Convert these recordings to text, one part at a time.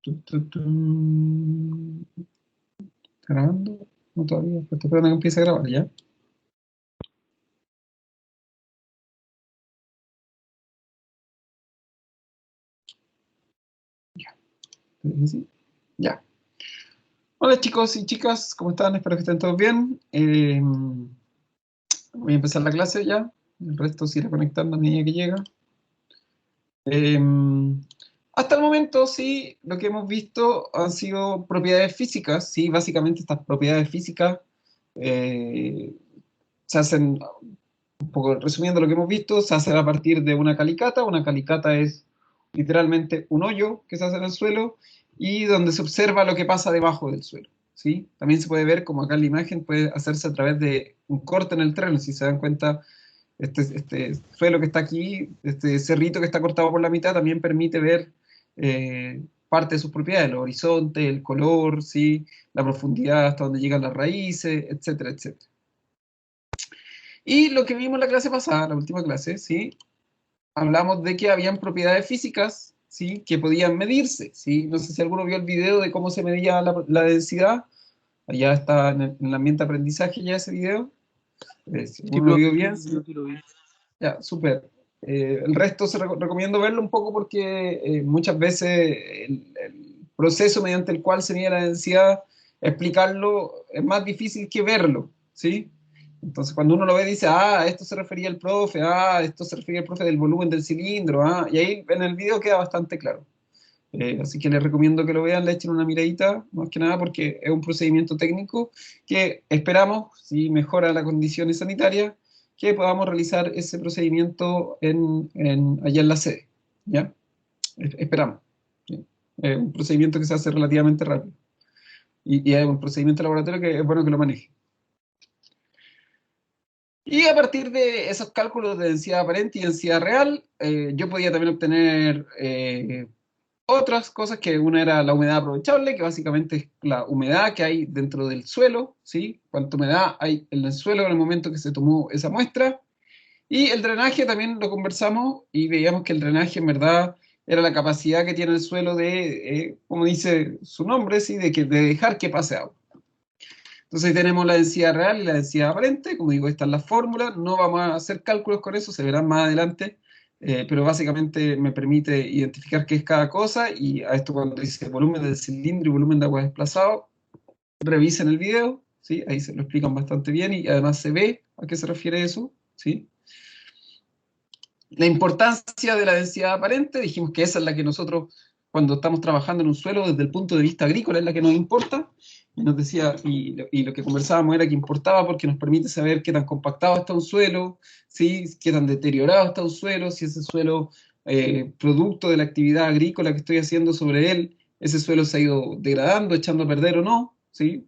¿Está grabando? No todavía, pero estoy esperando que empiece a grabar, ¿ya? Ya. ¿Sí? Ya. Hola chicos y chicas, ¿cómo están? Espero que estén todos bien. Voy a empezar la clase ya. El resto se irá conectando a medida que llega. Eh, Hasta el momento, sí, lo que hemos visto han sido propiedades físicas. Sí, básicamente estas propiedades físicas eh, se hacen, un poco resumiendo lo que hemos visto, se hace a partir de una calicata. Una calicata es literalmente un hoyo que se hace en el suelo y donde se observa lo que pasa debajo del suelo, ¿sí? También se puede ver, como acá en la imagen, puede hacerse a través de un corte en el terreno. Si se dan cuenta, este suelo que está aquí, este cerrito que está cortado por la mitad, también permite ver parte de sus propiedades, los horizontes, el color, ¿sí? La profundidad hasta donde llegan las raíces, etcétera, etcétera. Y lo que vimos en la clase pasada, la última clase, ¿sí? Hablamos de que habían propiedades físicas, ¿sí? Que podían medirse, ¿sí? No sé si alguno vio el video de cómo se medía la densidad. Allá está en el ambiente de aprendizaje ya ese video. Si Sí, alguno lo vio profe, bien, yo sí. sí lo vi. Ya, súper. El resto recomiendo verlo un poco porque muchas veces el proceso mediante el cual se mide la densidad, explicarlo es más difícil que verlo, ¿sí? Entonces cuando uno lo ve dice, ah, esto se refería el profe, ah, esto se refería el profe del volumen del cilindro, ah, y ahí en el video queda bastante claro. Así que les recomiendo que lo vean, le echen una miradita, más que nada porque es un procedimiento técnico que esperamos, si mejora las condiciones sanitarias, que podamos realizar ese procedimiento allá en la sede, ¿ya? Esperamos. ¿Sí? Es un procedimiento que se hace relativamente rápido y es un procedimiento de laboratorio que es bueno que lo maneje. Y a partir de esos cálculos de densidad aparente y densidad real, yo podía también obtener otras cosas, que una era la humedad aprovechable, que básicamente es la humedad que hay dentro del suelo, ¿sí? Cuánta humedad hay en el suelo en el momento que se tomó esa muestra. Y el drenaje también lo conversamos y veíamos que el drenaje en verdad era la capacidad que tiene el suelo de, como dice su nombre, ¿sí? De dejar que pase agua. Entonces ahí tenemos la densidad real y la densidad aparente. Como digo, esta es la fórmula. No vamos a hacer cálculos con eso, se verán más adelante. Pero básicamente me permite identificar qué es cada cosa. Y a esto, cuando dice volumen del cilindro y volumen de agua desplazado, revisen el video, ¿sí? Ahí se lo explican bastante bien y además se ve a qué se refiere eso, ¿sí? La importancia de la densidad aparente, dijimos que esa es la que nosotros, cuando estamos trabajando en un suelo desde el punto de vista agrícola, es la que nos importa. Y nos decía, y lo que conversábamos era que importaba porque nos permite saber qué tan compactado está un suelo, ¿sí? Qué tan deteriorado está un suelo, si ese suelo, producto de la actividad agrícola que estoy haciendo sobre él, ese suelo se ha ido degradando, echando a perder o no, ¿sí?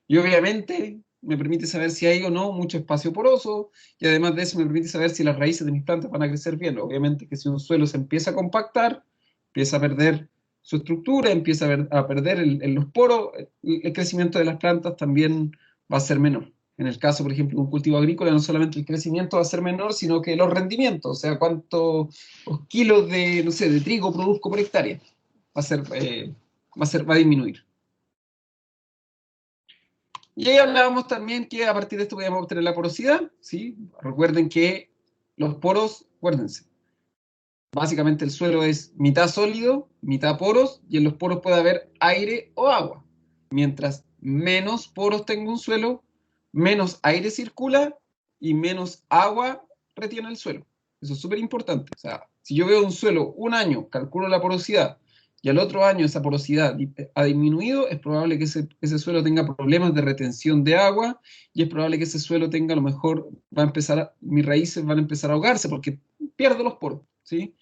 Y obviamente me permite saber si hay o no mucho espacio poroso, y además de eso me permite saber si las raíces de mis plantas van a crecer bien. Obviamente que si un suelo se empieza a compactar, empieza a perder su estructura, empieza a perder en los poros, el crecimiento de las plantas también va a ser menor. En el caso, por ejemplo, de un cultivo agrícola, no solamente el crecimiento va a ser menor, sino que los rendimientos, o sea, cuántos kilos de, no sé, de trigo produzco por hectárea, va a ser, va a disminuir. Y ahí hablábamos también que a partir de esto podíamos obtener la porosidad, ¿sí? Recuerden que los poros, acuérdense, básicamente el suelo es mitad sólido, mitad poros, y en los poros puede haber aire o agua. Mientras menos poros tenga un suelo, menos aire circula y menos agua retiene el suelo. Eso es súper importante. O sea, si yo veo un suelo un año, calculo la porosidad, y al otro año esa porosidad ha disminuido, es probable que ese suelo tenga problemas de retención de agua, y es probable que ese suelo tenga, a lo mejor, mis raíces van a empezar a ahogarse porque pierdo los poros, ¿sí?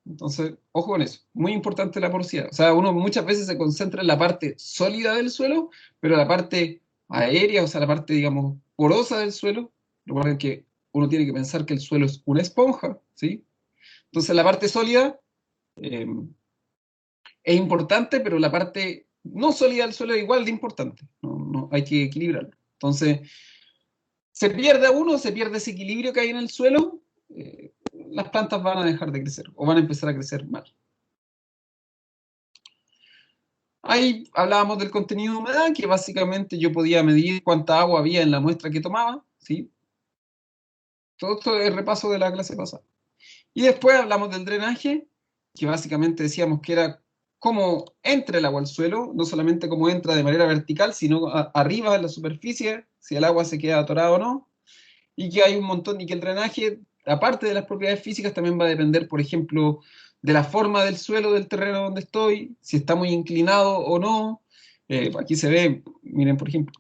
Entonces, ojo con eso. Muy importante la porosidad. O sea, uno muchas veces se concentra en la parte sólida del suelo, pero la parte aérea, o sea, la parte, digamos, porosa del suelo, recuerden que uno tiene que pensar que el suelo es una esponja, ¿sí? Entonces, la parte sólida eh, es importante, pero la parte no sólida del suelo es igual de importante. Hay que equilibrarlo. Entonces, se pierde uno, se pierde ese equilibrio que hay en el suelo, las plantas van a dejar de crecer o van a empezar a crecer mal. Ahí hablábamos del contenido de humedad, que básicamente yo podía medir cuánta agua había en la muestra que tomaba, ¿sí? Todo esto es el repaso de la clase pasada. Y después hablamos del drenaje, que básicamente decíamos que era cómo entra el agua al suelo, no solamente cómo entra de manera vertical, sino arriba en la superficie, si el agua se queda atorada o no, y que hay un montón, y que el drenaje, aparte de las propiedades físicas, también va a depender, por ejemplo, de la forma del suelo del terreno donde estoy, si está muy inclinado o no. Aquí se ve, miren, por ejemplo,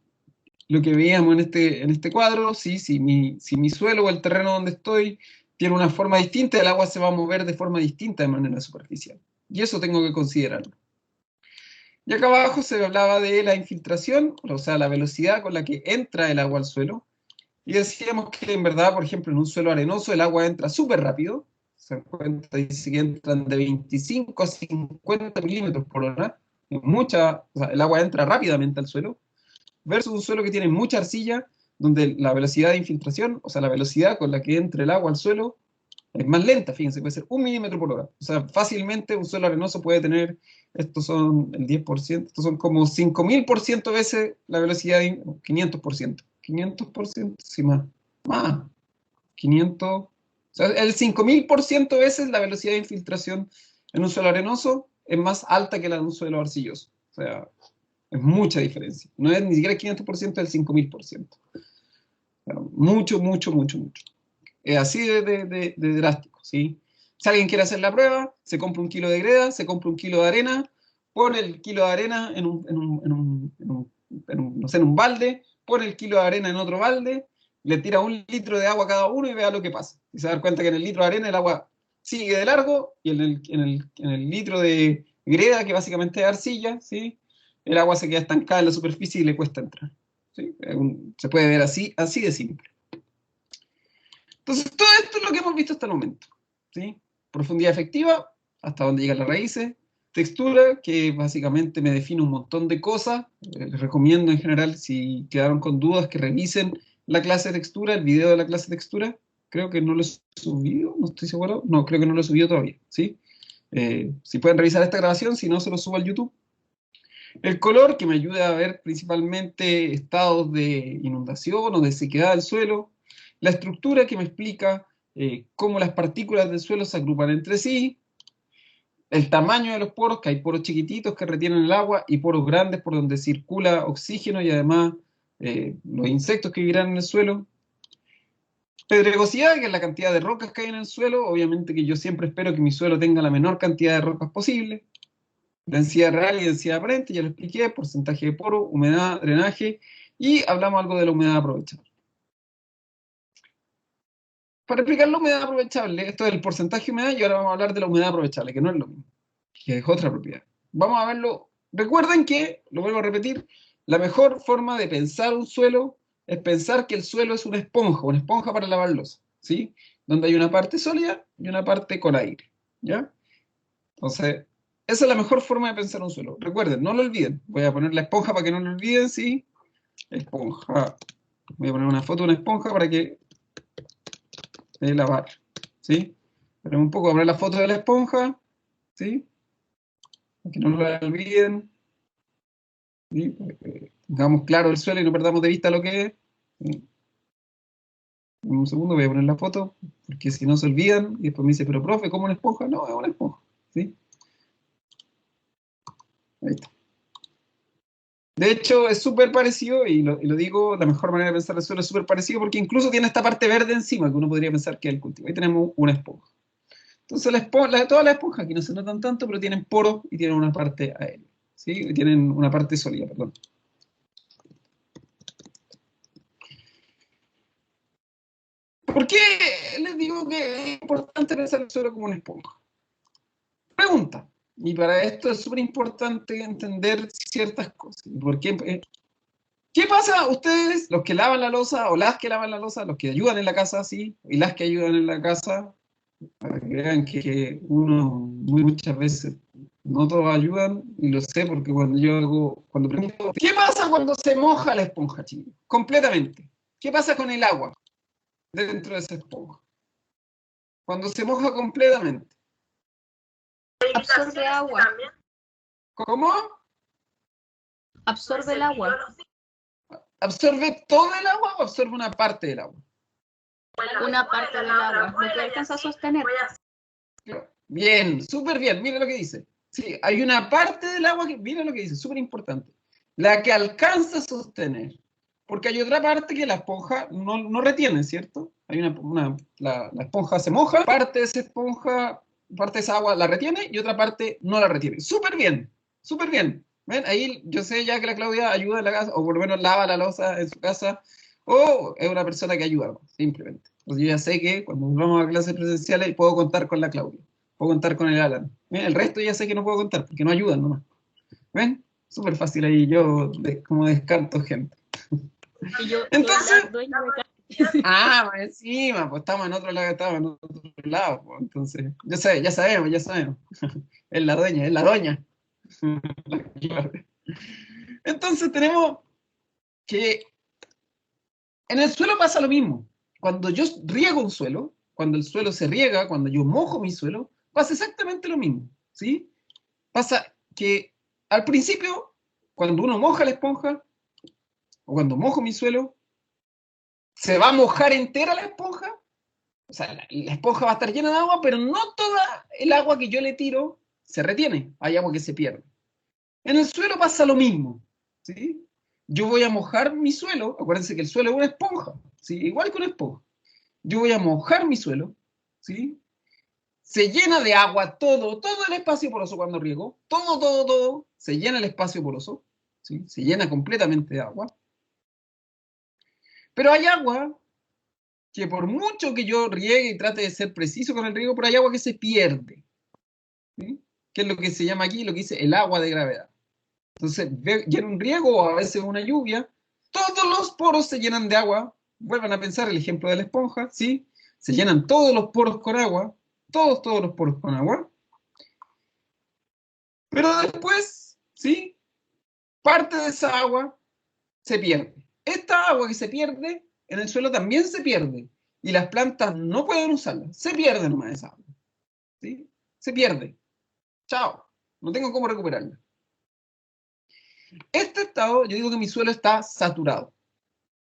lo que veíamos en este cuadro, ¿sí? Si mi suelo o el terreno donde estoy tiene una forma distinta, el agua se va a mover de forma distinta de manera superficial. Y eso tengo que considerarlo. Y acá abajo se hablaba de la infiltración, o sea, la velocidad con la que entra el agua al suelo. Y decíamos que en verdad, por ejemplo, en un suelo arenoso el agua entra súper rápido. Se encuentra, dice que entran de 25 a 50 milímetros por hora. Mucha, o sea, el agua entra rápidamente al suelo versus un suelo que tiene mucha arcilla, donde la velocidad de infiltración, o sea, la velocidad con la que entra el agua al suelo, es más lenta, fíjense, puede ser 1 milímetro por hora. O sea, fácilmente un suelo arenoso puede tener, estos son el 10%, estos son como 5000% veces la velocidad de 500%. 500%, sí, más, 500, o sea, el 5000% veces la velocidad de infiltración en un suelo arenoso es más alta que la de un suelo arcilloso. O sea, es mucha diferencia. No es ni siquiera el 500%, es el 5000%. Mucho, mucho, mucho, mucho. Es así de drástico, ¿sí? Si alguien quiere hacer la prueba, se compra 1 kilo de greda, se compra 1 kilo de arena, pone el kilo de arena no sé, en un balde, pone el kilo de arena en otro balde, le tira 1 litro de agua a cada uno y vea lo que pasa. Y se da cuenta que en el litro de arena el agua sigue de largo y en el litro de greda, que básicamente es arcilla, ¿sí? El agua se queda estancada en la superficie y le cuesta entrar. ¿Sí? Se puede ver así, así de simple. Entonces, todo esto es lo que hemos visto hasta el momento. ¿Sí? Profundidad efectiva, hasta dónde llegan las raíces. Textura, que básicamente me define un montón de cosas. Les recomiendo en general, si quedaron con dudas, que revisen la clase de textura, el video de la clase de textura. Creo que no lo he subido, no estoy seguro. No, creo que no lo he subido todavía. ¿Sí? Si pueden revisar esta grabación, si no, se lo subo al YouTube. El color, que me ayuda a ver principalmente estados de inundación o de sequedad del suelo. La estructura, que me explica cómo las partículas del suelo se agrupan entre sí. El tamaño de los poros, que hay poros chiquititos que retienen el agua y poros grandes por donde circula oxígeno y además los insectos que vivirán en el suelo. Pedregosidad, que es la cantidad de rocas que hay en el suelo. Obviamente que yo siempre espero que mi suelo tenga la menor cantidad de rocas posible. Densidad real y densidad aparente, ya lo expliqué, porcentaje de poro, humedad, drenaje, y hablamos algo de la humedad aprovechable. Para explicar la humedad aprovechable, esto es el porcentaje de humedad, y ahora vamos a hablar de la humedad aprovechable, que no es lo mismo, que es otra propiedad. Vamos a verlo. Recuerden que, lo vuelvo a repetir, la mejor forma de pensar un suelo es pensar que el suelo es una esponja para lavar loza, ¿sí? Donde hay una parte sólida y una parte con aire, ¿ya? Entonces, esa es la mejor forma de pensar un suelo. Recuerden, no lo olviden. Voy a poner la esponja para que no lo olviden, ¿sí? Esponja. Voy a poner una foto de una esponja para que lavar, ¿sí? Pero un poco a poner la foto de la esponja, ¿sí? Para que no lo olviden, ¿sí? Para que tengamos claro el suelo y no perdamos de vista lo que es. ¿Sí? En un segundo voy a poner la foto, porque si no se olvidan, y después me dice, pero profe, ¿cómo una esponja? No, es una esponja, ¿sí? Ahí está. De hecho, es súper parecido, y lo digo, la mejor manera de pensar el suelo es súper parecido, porque incluso tiene esta parte verde encima, que uno podría pensar que es el cultivo. Ahí tenemos una esponja. Entonces, todas las esponjas aquí no se notan tanto, pero tienen poros y tienen una parte aérea. ¿Sí? Y tienen una parte sólida, perdón. ¿Por qué les digo que es importante pensar el suelo como una esponja? Pregunta. Y para esto es súper importante entender ciertas cosas. ¿Por qué? ¿Qué pasa ustedes, los que lavan la loza, o las que lavan la loza, los que ayudan en la casa, sí, y las que ayudan en la casa, para que vean que uno muchas veces, no todos ayudan, y lo sé porque cuando yo hago, cuando pregunto, ¿qué pasa cuando se moja la esponja, chicos? Completamente. ¿Qué pasa con el agua dentro de esa esponja? Cuando se moja completamente. Absorbe agua. ¿Cómo? Absorbe el agua. ¿Absorbe todo el agua o absorbe una parte del agua? Una parte del agua, lo que alcanza a sostener. Bien, súper bien, mira lo que dice. Sí, hay una parte del agua que, mira lo que dice, súper importante. La que alcanza a sostener. Porque hay otra parte que la esponja no retiene, ¿cierto? Hay la esponja se moja, parte de esa esponja, parte de esa agua la retiene y otra parte no la retiene. Súper bien, súper bien. ¿Ven? Ahí yo sé ya que la Claudia ayuda en la casa, o por lo menos lava la loza en su casa, o es una persona que ayuda, simplemente. Pues yo ya sé que cuando vamos a clases presenciales puedo contar con la Claudia, puedo contar con el Alan. ¿Ven? El resto ya sé que no puedo contar porque no ayudan nomás. ¿Ven? Súper fácil ahí, yo como descarto gente. Y yo Entonces, la dueña de casa. más encima, pues estamos en otro lado, pues, entonces, ya sabemos. Es la dueña, es la doña. Entonces tenemos que en el suelo pasa lo mismo. Cuando yo riego un suelo, cuando el suelo se riega, cuando yo mojo mi suelo, pasa exactamente lo mismo, ¿sí? Pasa que al principio, cuando uno moja la esponja, o cuando mojo mi suelo, se va a mojar entera la esponja. O sea, la esponja va a estar llena de agua, pero no toda el agua que yo le tiro se retiene. Hay agua que se pierde. En el suelo pasa lo mismo, ¿sí? Yo voy a mojar mi suelo. Acuérdense que el suelo es una esponja, ¿sí? Igual que una esponja. Yo voy a mojar mi suelo, ¿sí? Se llena de agua todo el espacio poroso cuando riego. Todo. Se llena el espacio poroso, ¿sí? Se llena completamente de agua. Pero hay agua que por mucho que yo riegue y trate de ser preciso con el riego, pero hay agua que se pierde, ¿sí? Que es lo que se llama aquí, lo que dice el agua de gravedad. Entonces, ya en un riego o a veces una lluvia, todos los poros se llenan de agua. Vuelvan a pensar el ejemplo de la esponja, ¿sí? Se llenan todos los poros con agua, todos los poros con agua. Pero después, ¿sí? Parte de esa agua se pierde. Esta agua que se pierde en el suelo también se pierde. Y las plantas no pueden usarla. Se pierde nomás esa agua, ¿sí? Se pierde. Chao. No tengo cómo recuperarla. Este estado, yo digo que mi suelo está saturado.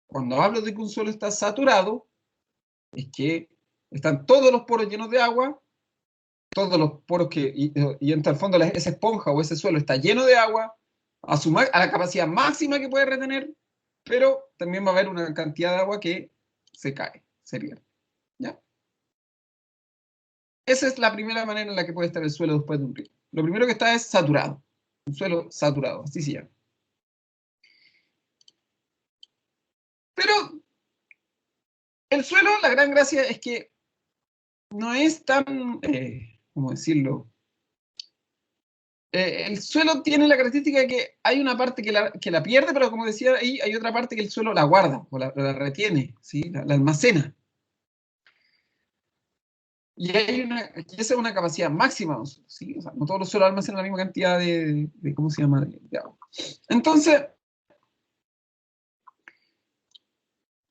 Cuando hablo de que un suelo está saturado, es que están todos los poros llenos de agua, todos los poros y entra al fondo esa esponja o ese suelo está lleno de agua, a la capacidad máxima que puede retener, pero también va a haber una cantidad de agua que se cae, se pierde. ¿Ya? Esa es la primera manera en la que puede estar el suelo después de un río. Lo primero que está es saturado, un suelo saturado, así se llama. Pero el suelo, la gran gracia es que no es tan, ¿cómo decirlo? El suelo tiene la característica de que hay una parte que la pierde, pero como decía ahí, hay otra parte que el suelo la guarda, o la retiene, ¿sí? La almacena. Y esa es una capacidad máxima de un suelo, ¿sí? O sea, no todos los suelos almacenan la misma cantidad ¿cómo se llama?, de agua. Entonces,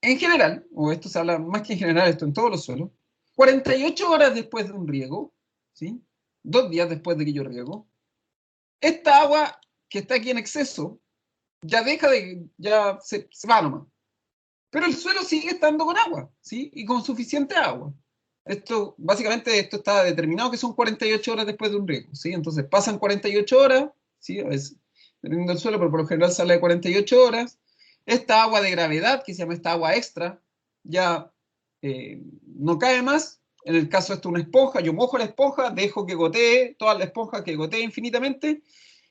en general, o esto se habla más que en general, esto en todos los suelos, 48 horas después de un riego, ¿sí? 2 días después de que yo riego, esta agua que está aquí en exceso, ya se va nomás. Pero el suelo sigue estando con agua, ¿sí? Y con suficiente agua. Básicamente, esto está determinado que son 48 horas después de un riego, ¿sí? Entonces pasan 48 horas, ¿sí? Dependiendo del suelo, pero por lo general sale de 48 horas. Esta agua de gravedad, que se llama esta agua extra, ya no cae más. En el caso de esto, una esponja, yo mojo la esponja, dejo que gotee, toda la esponja que gotee infinitamente,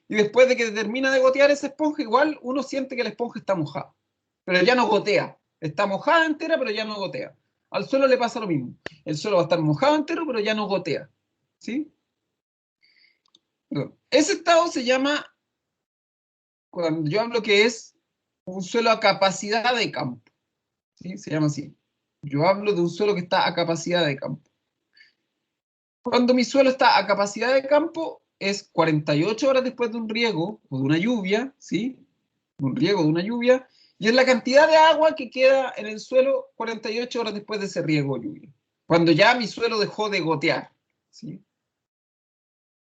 y después de que termina de gotear esa esponja, igual uno siente que la esponja está mojada, pero ya no gotea. Está mojada entera, pero ya no gotea. Al suelo le pasa lo mismo. El suelo va a estar mojado entero, pero ya no gotea. ¿Sí? Ese estado se llama, cuando yo hablo que es un suelo a capacidad de campo. ¿Sí? Se llama así. Yo hablo de un suelo que está a capacidad de campo. Cuando mi suelo está a capacidad de campo, es 48 horas después de un riego o de una lluvia, ¿sí? Un riego de una lluvia, y es la cantidad de agua que queda en el suelo 48 horas después de ese riego o lluvia. Cuando ya mi suelo dejó de gotear, ¿sí?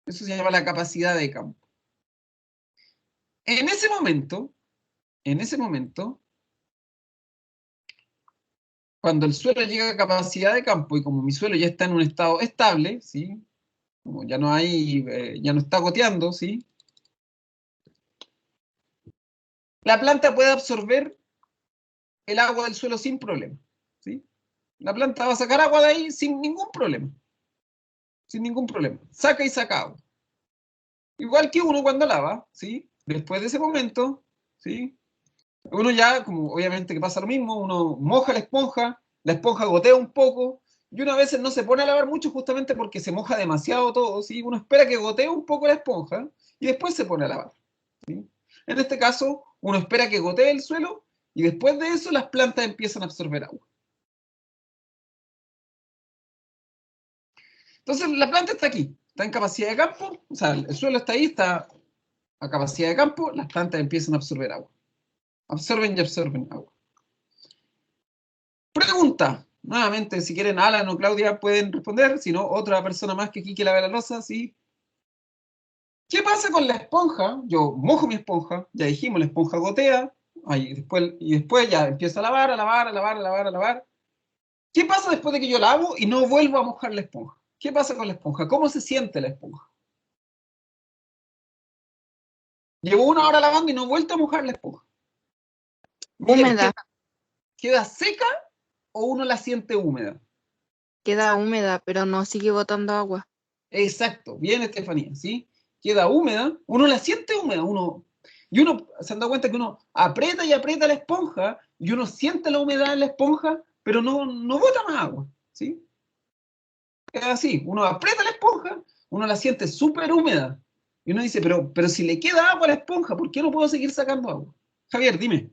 Eso se llama la capacidad de campo. En ese momento, cuando el suelo llega a capacidad de campo y como mi suelo ya está en un estado estable, ¿sí? Como ya no hay, ya no está goteando, ¿sí? La planta puede absorber el agua del suelo sin problema, ¿sí? La planta va a sacar agua de ahí sin ningún problema, sin ningún problema. Saca y saca agua. Igual que uno cuando lava, ¿sí? Después de ese momento, ¿sí? Uno ya, como obviamente que pasa lo mismo, uno moja la esponja gotea un poco, y uno a veces no se pone a lavar mucho justamente porque se moja demasiado todo, ¿sí? Uno espera que gotee un poco la esponja y después se pone a lavar, ¿sí? En este caso, uno espera que gotee el suelo y después de eso las plantas empiezan a absorber agua. Entonces la planta está aquí, está en capacidad de campo, o sea, el suelo está ahí, está a capacidad de campo, las plantas empiezan a absorber agua. Absorben y absorben agua. Pregunta. Nuevamente, si quieren, Alan o Claudia pueden responder, si no, otra persona más que aquí que lave la loza, ¿sí? ¿Qué pasa con la esponja? Yo mojo mi esponja, ya dijimos, la esponja gotea, y después ya empiezo a lavar, a lavar, a lavar, a lavar, a lavar. ¿Qué pasa después de que yo lavo y no vuelvo a mojar la esponja? ¿Qué pasa con la esponja? ¿Cómo se siente la esponja? Llevo una hora lavando y no he vuelto a mojar la esponja. Miguel, Húmeda, ¿queda seca o uno la siente húmeda? queda húmeda, pero no sigue botando agua. Exacto, bien Estefanía, ¿sí? Queda húmeda, uno la siente húmeda, y uno se han dado cuenta que uno aprieta y aprieta la esponja y uno siente la humedad en la esponja, pero no bota más agua, ¿sí? Es así, uno aprieta la esponja, uno la siente súper húmeda y uno dice, pero si le queda agua a la esponja, ¿por qué no puedo seguir sacando agua? Javier, dime.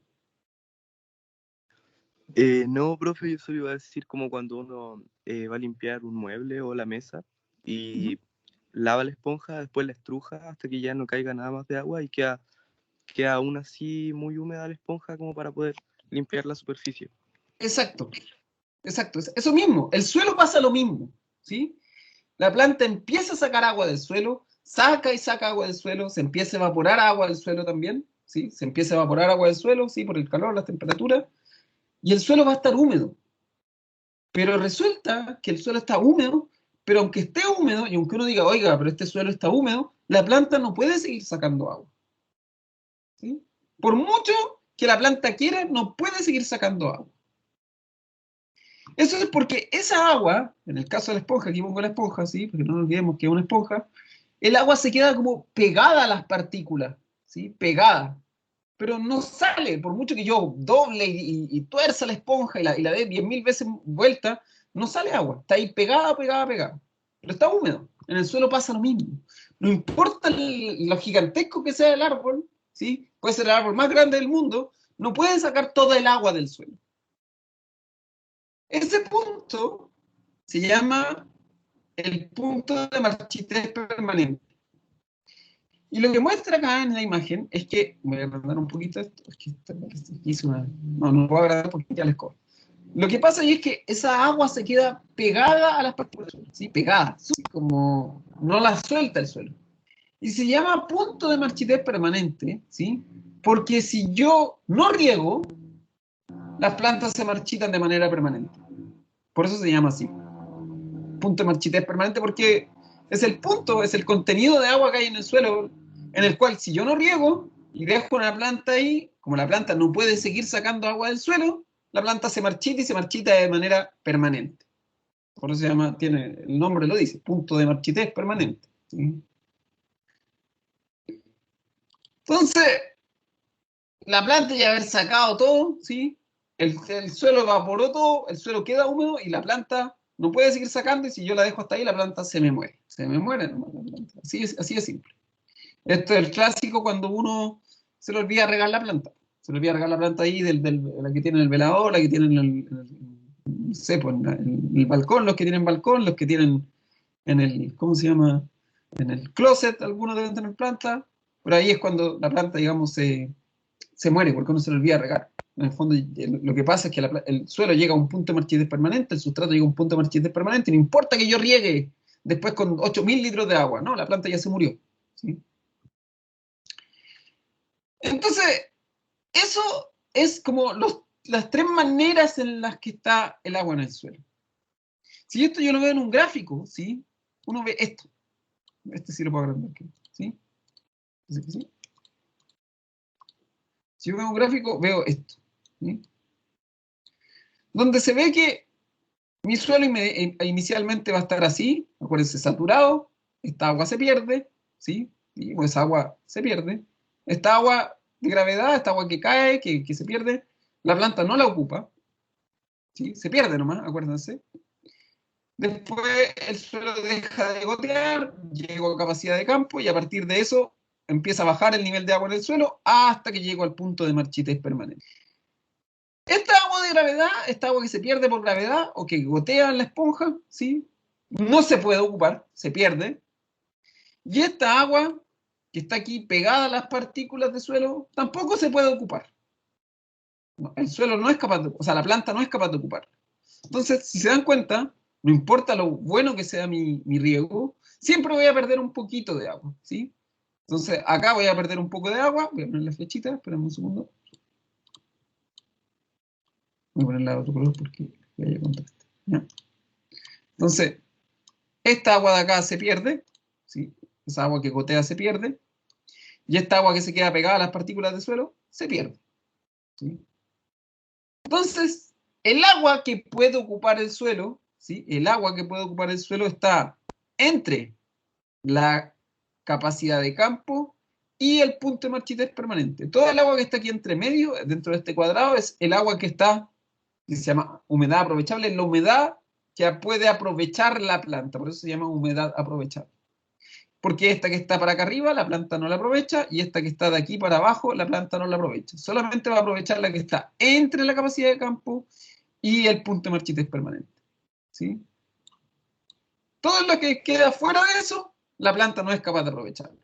No, profe, yo solo iba a decir como cuando uno va a limpiar un mueble o la mesa y lava la esponja, después la estruja hasta que ya no caiga nada más de agua y queda aún así muy húmeda la esponja como para poder limpiar la superficie. Exacto, exacto, eso mismo, el suelo pasa lo mismo, ¿sí? La planta empieza a sacar agua del suelo, saca y saca agua del suelo, se empieza a evaporar agua del suelo también, ¿sí? Se empieza a evaporar agua del suelo, ¿sí? Por el calor, las temperaturas, y el suelo va a estar húmedo. Pero resulta que el suelo está húmedo, pero aunque esté húmedo, y aunque uno diga, oiga, pero este suelo está húmedo, la planta no puede seguir sacando agua, ¿sí? Por mucho que la planta quiera, no puede seguir sacando agua. Eso es porque esa agua, en el caso de la esponja, aquí pongo la esponja, ¿sí? Porque no nos olvidemos que es una esponja, el agua se queda como pegada a las partículas, ¿sí? Pegada. Pero no sale, por mucho que yo doble y tuerza la esponja y la dé 10.000 veces vuelta, no sale agua. Está ahí pegada, pegada, pegada. Pero está húmedo. En el suelo pasa lo mismo. No importa lo gigantesco que sea el árbol, ¿sí? Puede ser el árbol más grande del mundo, no puede sacar toda el agua del suelo. Ese punto se llama el punto de marchitez permanente. Y lo que muestra acá en la imagen es que, voy a agrandar un poquito esto, es que hice una, no puedo agrandar porque ya les corto. Lo que pasa ahí es que esa agua se queda pegada a las partículas del suelo, ¿sí? Pegada, ¿sí? Como no la suelta el suelo. Y se llama punto de marchitez permanente, ¿sí? Porque si yo no riego, las plantas se marchitan de manera permanente. Por eso se llama así. Punto de marchitez permanente porque es el punto, es el contenido de agua que hay en el suelo, en el cual si yo no riego y dejo una planta ahí, como la planta no puede seguir sacando agua del suelo, la planta se marchita y se marchita de manera permanente. Por eso se llama, tiene, el nombre lo dice, punto de marchitez permanente, ¿sí? Entonces, la planta ya haber sacado todo, ¿sí? El suelo evaporó todo, el suelo queda húmedo y la planta no puede seguir sacando y si yo la dejo hasta ahí, la planta se me muere. Se me muere nomás la planta. Así es simple. Esto es el clásico cuando uno se le olvida regar la planta. Se le olvida regar la planta ahí, la que tiene el velador, la que tiene no sé, pues, en el balcón, los que tienen balcón, los que tienen en el, ¿cómo se llama? En el closet, algunos deben tener planta. Por ahí es cuando la planta, digamos, se muere porque uno se le olvida regar. En el fondo, lo que pasa es que el suelo llega a un punto de marchitez permanente, el sustrato llega a un punto de marchitez permanente, y no importa que yo riegue después con 8.000 litros de agua, no, la planta ya se murió, ¿sí? Entonces, eso es como las tres maneras en las que está el agua en el suelo. Si esto yo lo veo en un gráfico, ¿sí? Uno ve esto. Este sí lo puedo agrandar, ¿sí? ¿Sí? Si yo veo un gráfico, veo esto, ¿sí? Donde se ve que mi suelo inicialmente va a estar así, acuérdense, saturado, esta agua se pierde, ¿sí? Y pues agua se pierde. Esta agua de gravedad, esta agua que cae, que se pierde, la planta no la ocupa, ¿sí? Se pierde nomás, acuérdense. Después el suelo deja de gotear, llego a capacidad de campo y a partir de eso empieza a bajar el nivel de agua en el suelo hasta que llego al punto de marchitez permanente. Esta agua de gravedad, esta agua que se pierde por gravedad o que gotea en la esponja, ¿sí? No se puede ocupar, se pierde. Y esta agua que está aquí pegada a las partículas de suelo tampoco se puede ocupar. No, el suelo no es capaz de, o sea, la planta no es capaz de ocupar. Entonces, si se dan cuenta, no importa lo bueno que sea mi riego, siempre voy a perder un poquito de agua, ¿sí? Entonces, acá voy a perder un poco de agua, voy a poner la flechita, espérame un segundo. Voy a ponerla de otro color porque haya contraste. ¿Ya? Entonces, esta agua de acá se pierde, ¿sí? Esa agua que gotea se pierde, y esta agua que se queda pegada a las partículas de suelo se pierde, ¿sí? Entonces, el agua que puede ocupar el suelo, ¿sí? El agua que puede ocupar el suelo está entre la capacidad de campo y el punto de marchitez permanente. Toda el agua que está aquí entre medio, dentro de este cuadrado, es el agua que está, que se llama humedad aprovechable, es la humedad que puede aprovechar la planta, por eso se llama humedad aprovechable. Porque esta que está para acá arriba, la planta no la aprovecha, y esta que está de aquí para abajo, la planta no la aprovecha. Solamente va a aprovechar la que está entre la capacidad de campo y el punto de marchitez permanente, ¿sí? Todo lo que queda fuera de eso, la planta no es capaz de aprovecharlo.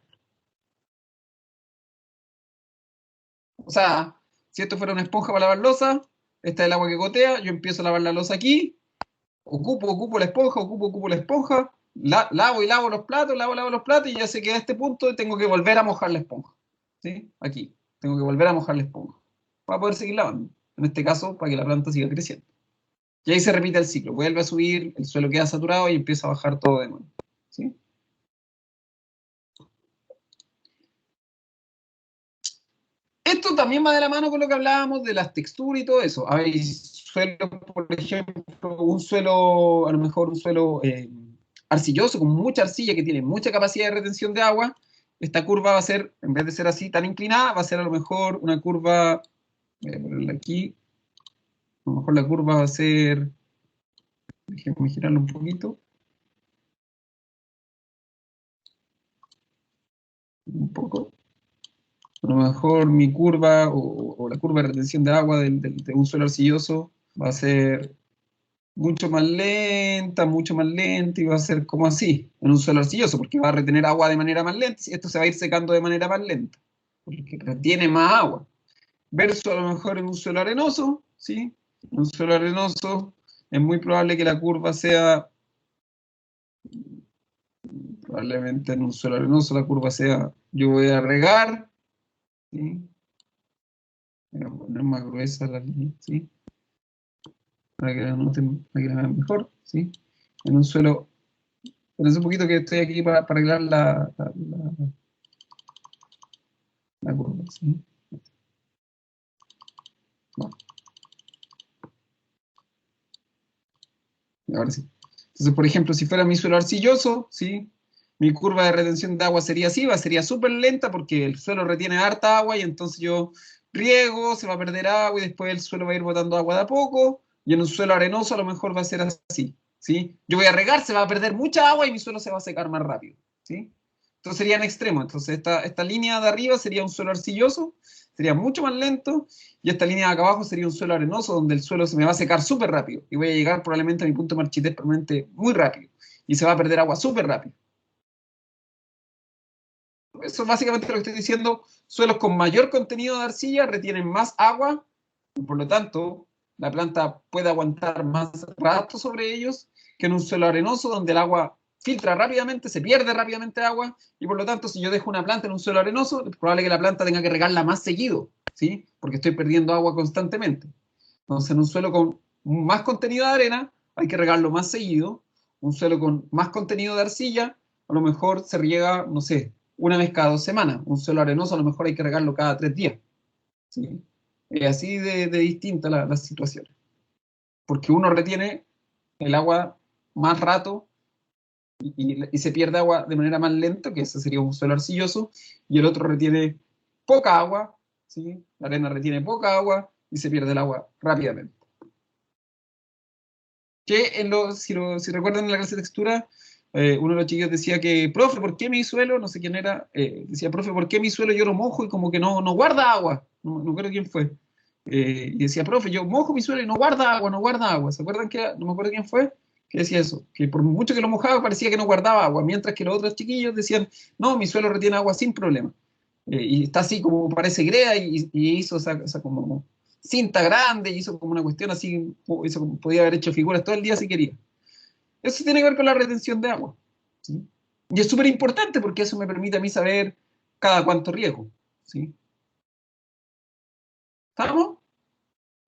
O sea, si esto fuera una esponja para lavar losa, esta es el agua que gotea, yo empiezo a lavar la losa aquí, ocupo la esponja, ocupo la esponja, lavo y lavo los platos, lavo los platos y ya sé que a este punto tengo que volver a mojar la esponja. ¿Sí? Aquí, tengo que volver a mojar la esponja para poder seguir lavando. En este caso, para que la planta siga creciendo. Y ahí se repite el ciclo, vuelve a subir, el suelo queda saturado y empieza a bajar todo de nuevo. ¿Sí? Esto también va de la mano con lo que hablábamos de las texturas y todo eso. Hay suelos, por ejemplo, un suelo, a lo mejor un suelo arcilloso, con mucha arcilla, que tiene mucha capacidad de retención de agua. Esta curva va a ser, en vez de ser así tan inclinada, va a ser a lo mejor una curva, voy a ponerla aquí, a lo mejor la curva va a ser, déjenme girarlo un poquito, un poco. A lo mejor mi curva o la curva de retención de agua de un suelo arcilloso va a ser mucho más lenta y va a ser como así, en un suelo arcilloso, porque va a retener agua de manera más lenta y esto se va a ir secando de manera más lenta, porque retiene más agua. Versus a lo mejor en un suelo arenoso, ¿sí? En un suelo arenoso es muy probable que la curva sea, probablemente en un suelo arenoso la curva sea, yo voy a regar, ¿sí? Voy a poner más gruesa la línea, ¿sí? Para que la noten, para que la vean mejor, ¿sí? En un suelo, pero es un poquito que estoy aquí para arreglar la curva, ¿sí? No, ahora sí. Entonces, por ejemplo, si fuera mi suelo arcilloso, ¿sí? Mi curva de retención de agua sería así, sería súper lenta porque el suelo retiene harta agua y entonces yo riego, se va a perder agua y después el suelo va a ir botando agua de a poco, y en un suelo arenoso a lo mejor va a ser así, ¿sí? Yo voy a regar, se va a perder mucha agua y mi suelo se va a secar más rápido, ¿sí? Entonces serían extremos. Entonces esta línea de arriba sería un suelo arcilloso, sería mucho más lento, y esta línea de acá abajo sería un suelo arenoso donde el suelo se me va a secar súper rápido y voy a llegar probablemente a mi punto de marchitez permanente muy rápido y se va a perder agua súper rápido. Eso es básicamente lo que estoy diciendo. Suelos con mayor contenido de arcilla retienen más agua y por lo tanto la planta puede aguantar más rato sobre ellos que en un suelo arenoso donde el agua filtra rápidamente, se pierde rápidamente agua, y por lo tanto, si yo dejo una planta en un suelo arenoso, es probable que la planta tenga que regarla más seguido, ¿sí? Porque estoy perdiendo agua constantemente. Entonces, en un suelo con más contenido de arena, hay que regarlo más seguido. Un suelo con más contenido de arcilla, a lo mejor se riega, no sé, una vez cada 2 semanas. Un suelo arenoso, a lo mejor hay que regarlo cada 3 días, ¿sí? Así de distinta la situación. Porque uno retiene el agua más rato y se pierde agua de manera más lenta, que ese sería un suelo arcilloso, y el otro retiene poca agua, ¿sí? La arena retiene poca agua y se pierde el agua rápidamente. Que si recuerdan en la clase de textura, uno de los chiquillos decía que, profe, ¿por qué mi suelo? No sé quién era, decía, profe, ¿por qué mi suelo yo lo mojo y como que no guarda agua? No creo quién fue. Y decía, profe, yo mojo mi suelo y no guarda agua, no guarda agua. ¿Se acuerdan que, no me acuerdo quién fue? Que decía eso, que por mucho que lo mojaba parecía que no guardaba agua, mientras que los otros chiquillos decían, no, mi suelo retiene agua sin problema. Y está así como parece grea y hizo esa como cinta grande, y hizo como una cuestión así, podía haber hecho figuras todo el día si quería. Eso tiene que ver con la retención de agua, ¿sí? Y es súper importante porque eso me permite a mí saber cada cuánto riego, ¿sí? ¿Estamos?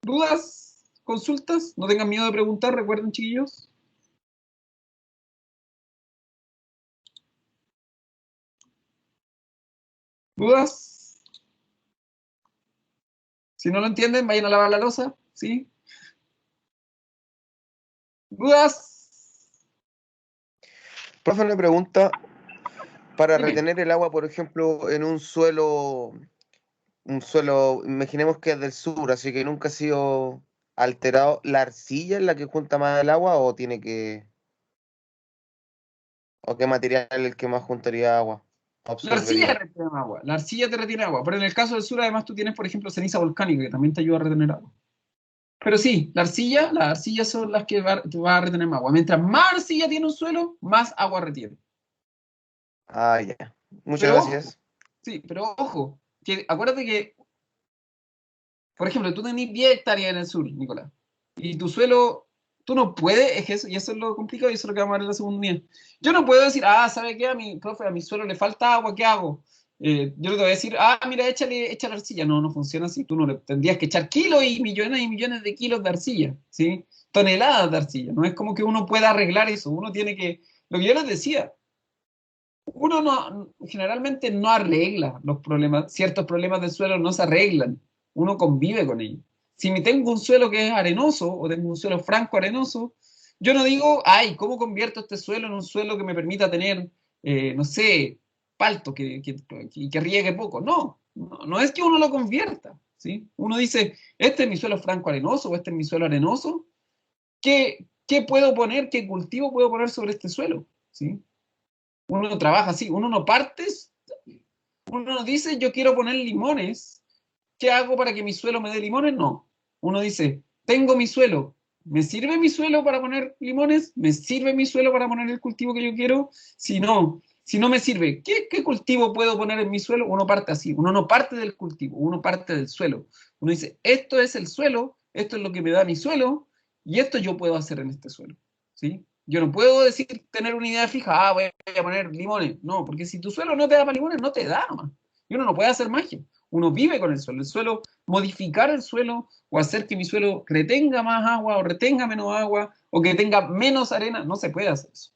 ¿Dudas? ¿Consultas? No tengan miedo de preguntar, recuerden, chiquillos. ¿Dudas? Si no lo entienden, vayan a lavar la loza, ¿sí? ¿Dudas? Profe, una pregunta. Para Dime. retener el agua, por ejemplo, en un suelo, imaginemos que es del sur, así que nunca ha sido alterado, ¿la arcilla es la que junta más el agua o qué material es el que más juntaría agua? La arcilla Absorbería. retiene agua, la arcilla te retiene agua, pero en el caso del sur además tú tienes, por ejemplo, ceniza volcánica, que también te ayuda a retener agua. Pero sí, las arcillas son las que te va a retener más agua. Mientras más arcilla tiene un suelo, más agua retiene. Ah, ya. Muchas Pero ojo, gracias. sí, pero ojo, que acuérdate que, por ejemplo, tú tenés 10 hectáreas en el sur, Nicolás, y tu suelo, tú no puedes, es que eso, y eso es lo complicado, y eso es lo que vamos a ver en la segunda unidad. Yo no puedo decir, ¿sabe qué? Profe, a mi suelo le falta agua, ¿qué hago? Yo no te voy a decir, mira, échale arcilla. No, no funciona así. Tú no le tendrías que echar kilos y millones de kilos de arcilla, ¿sí? Toneladas de arcilla. No es como que uno pueda arreglar eso. Uno tiene que, lo que yo les decía, uno generalmente no arregla los problemas, ciertos problemas del suelo no se arreglan, uno convive con ellos. Si me tengo un suelo que es arenoso o tengo un suelo franco arenoso, yo no digo, ¿cómo convierto este suelo en un suelo que me permita tener, no sé, palto, que riegue poco? No es que uno lo convierta, ¿sí? Uno dice, este es mi suelo franco arenoso o este es mi suelo arenoso, ¿qué puedo poner, qué cultivo puedo poner sobre este suelo? ¿Sí? Uno trabaja así, uno no parte, uno no dice yo quiero poner limones, ¿qué hago para que mi suelo me dé limones? No, uno dice, tengo mi suelo, ¿me sirve mi suelo para poner limones? ¿Me sirve mi suelo para poner el cultivo que yo quiero? Si no me sirve, ¿qué cultivo puedo poner en mi suelo? Uno parte así, uno no parte del cultivo, uno parte del suelo. Uno dice, esto es el suelo, esto es lo que me da mi suelo, y esto yo puedo hacer en este suelo, ¿sí? Yo no puedo decir, tener una idea fija, voy a poner limones. No, porque si tu suelo no te da para limones, no te da nomás. Y uno no puede hacer magia. Uno vive con el suelo. El suelo, modificar el suelo o hacer que mi suelo retenga más agua o retenga menos agua o que tenga menos arena, no se puede hacer eso.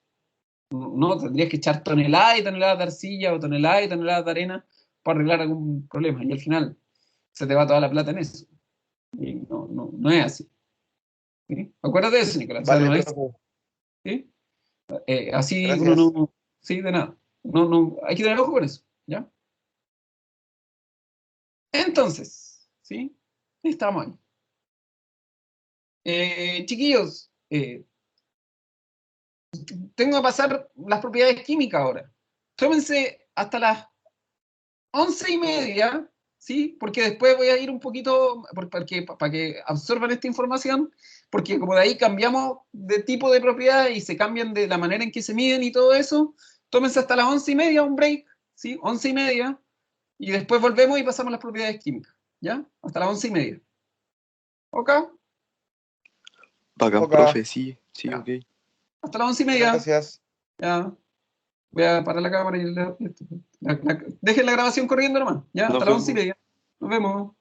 No, tendrías que echar toneladas y toneladas de arcilla o toneladas y toneladas de arena para arreglar algún problema. Y al final se te va toda la plata en eso. Y no es así. ¿Sí? Acuérdate de eso, Nicolás. O sea, Vale, no es, profe. ¿sí? Así uno Gracias. no, sí, de nada. No, hay que tener ojo con eso, ¿ya? Entonces, ¿sí? Estamos ahí. Chiquillos, tengo que pasar las propiedades químicas ahora. Tómense hasta las 11:30, ¿sí? Porque después voy a ir un poquito, para que absorban esta información, porque como de ahí cambiamos de tipo de propiedad y se cambian de la manera en que se miden y todo eso, tómense hasta las 11:30, un break, ¿sí? 11:30, y después volvemos y pasamos las propiedades químicas, ¿ya? Hasta las 11:30. ¿Ok? Bacán, Acá. profe, sí, sí, Ya. ok. Hasta las 11:30. Gracias. Ya, voy a parar la cámara y dejen la grabación corriendo nomás. Ya, Nos hasta las 11:30. vemos. Nos vemos.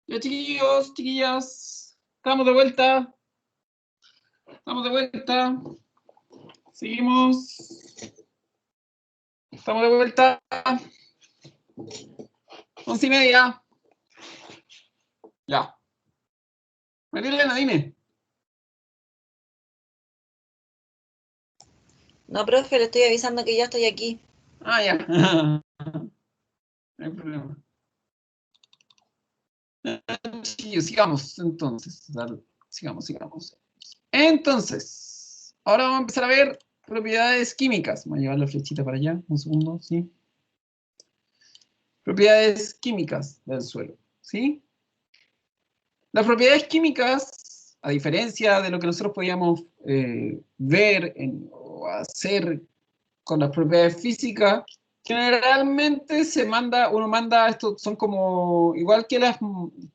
Ya, chiquillos, chiquillas, estamos de vuelta. Estamos de vuelta. Seguimos. Estamos de vuelta. 11:30. Ya. María Elena, dime. No, profe, le estoy avisando que ya estoy aquí. Ah, ya. No hay problema. Chiquillos, sigamos entonces. Dale, sigamos. Entonces, ahora vamos a empezar a ver propiedades químicas. Voy a llevar la flechita para allá, un segundo, ¿sí? Propiedades químicas del suelo, ¿sí? Las propiedades químicas, a diferencia de lo que nosotros podíamos ver o hacer con las propiedades físicas, generalmente uno manda, esto son como, igual que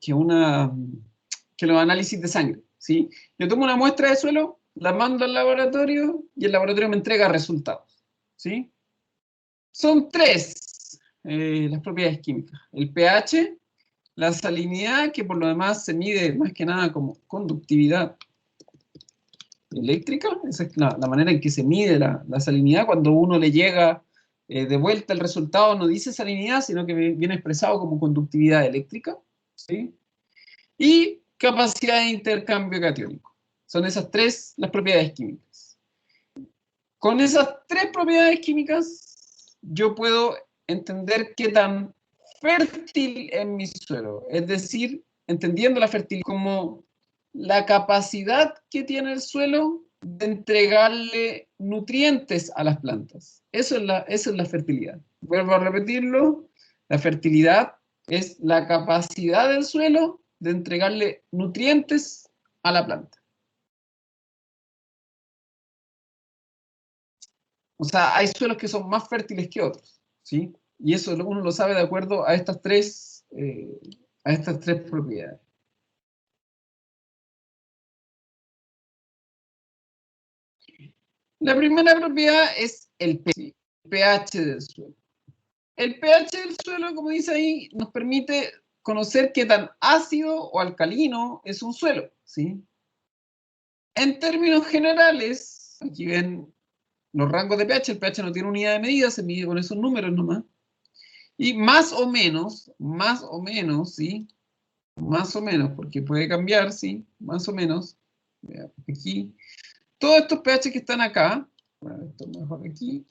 que los análisis de sangre, ¿sí? Yo tomo una muestra de suelo, la mando al laboratorio y el laboratorio me entrega resultados, ¿sí? Son tres las propiedades químicas. El pH, la salinidad, que por lo demás se mide más que nada como conductividad eléctrica, esa es la manera en que se mide la salinidad. Cuando uno le llega de vuelta el resultado, no dice salinidad, sino que viene expresado como conductividad eléctrica, ¿sí? Y capacidad de intercambio catiónico. Son esas tres las propiedades químicas. Con esas tres propiedades químicas, yo puedo entender qué tan fértil es mi suelo. Es decir, entendiendo la fertilidad como la capacidad que tiene el suelo de entregarle nutrientes a las plantas. Eso es la fertilidad. Vuelvo a repetirlo, la fertilidad es la capacidad del suelo de entregarle nutrientes a la planta. O sea, hay suelos que son más fértiles que otros, ¿sí? Y eso uno lo sabe de acuerdo a estas tres propiedades. La primera propiedad es el pH del suelo. El pH del suelo, como dice ahí, nos permite conocer qué tan ácido o alcalino es un suelo, ¿sí? En términos generales, aquí ven los rangos de pH, el pH no tiene unidad de medida, se mide con esos números nomás. Y más o menos, ¿sí? Más o menos, porque puede cambiar, ¿sí? Más o menos. Aquí. Todos estos pH que están acá, bueno, esto mejor aquí,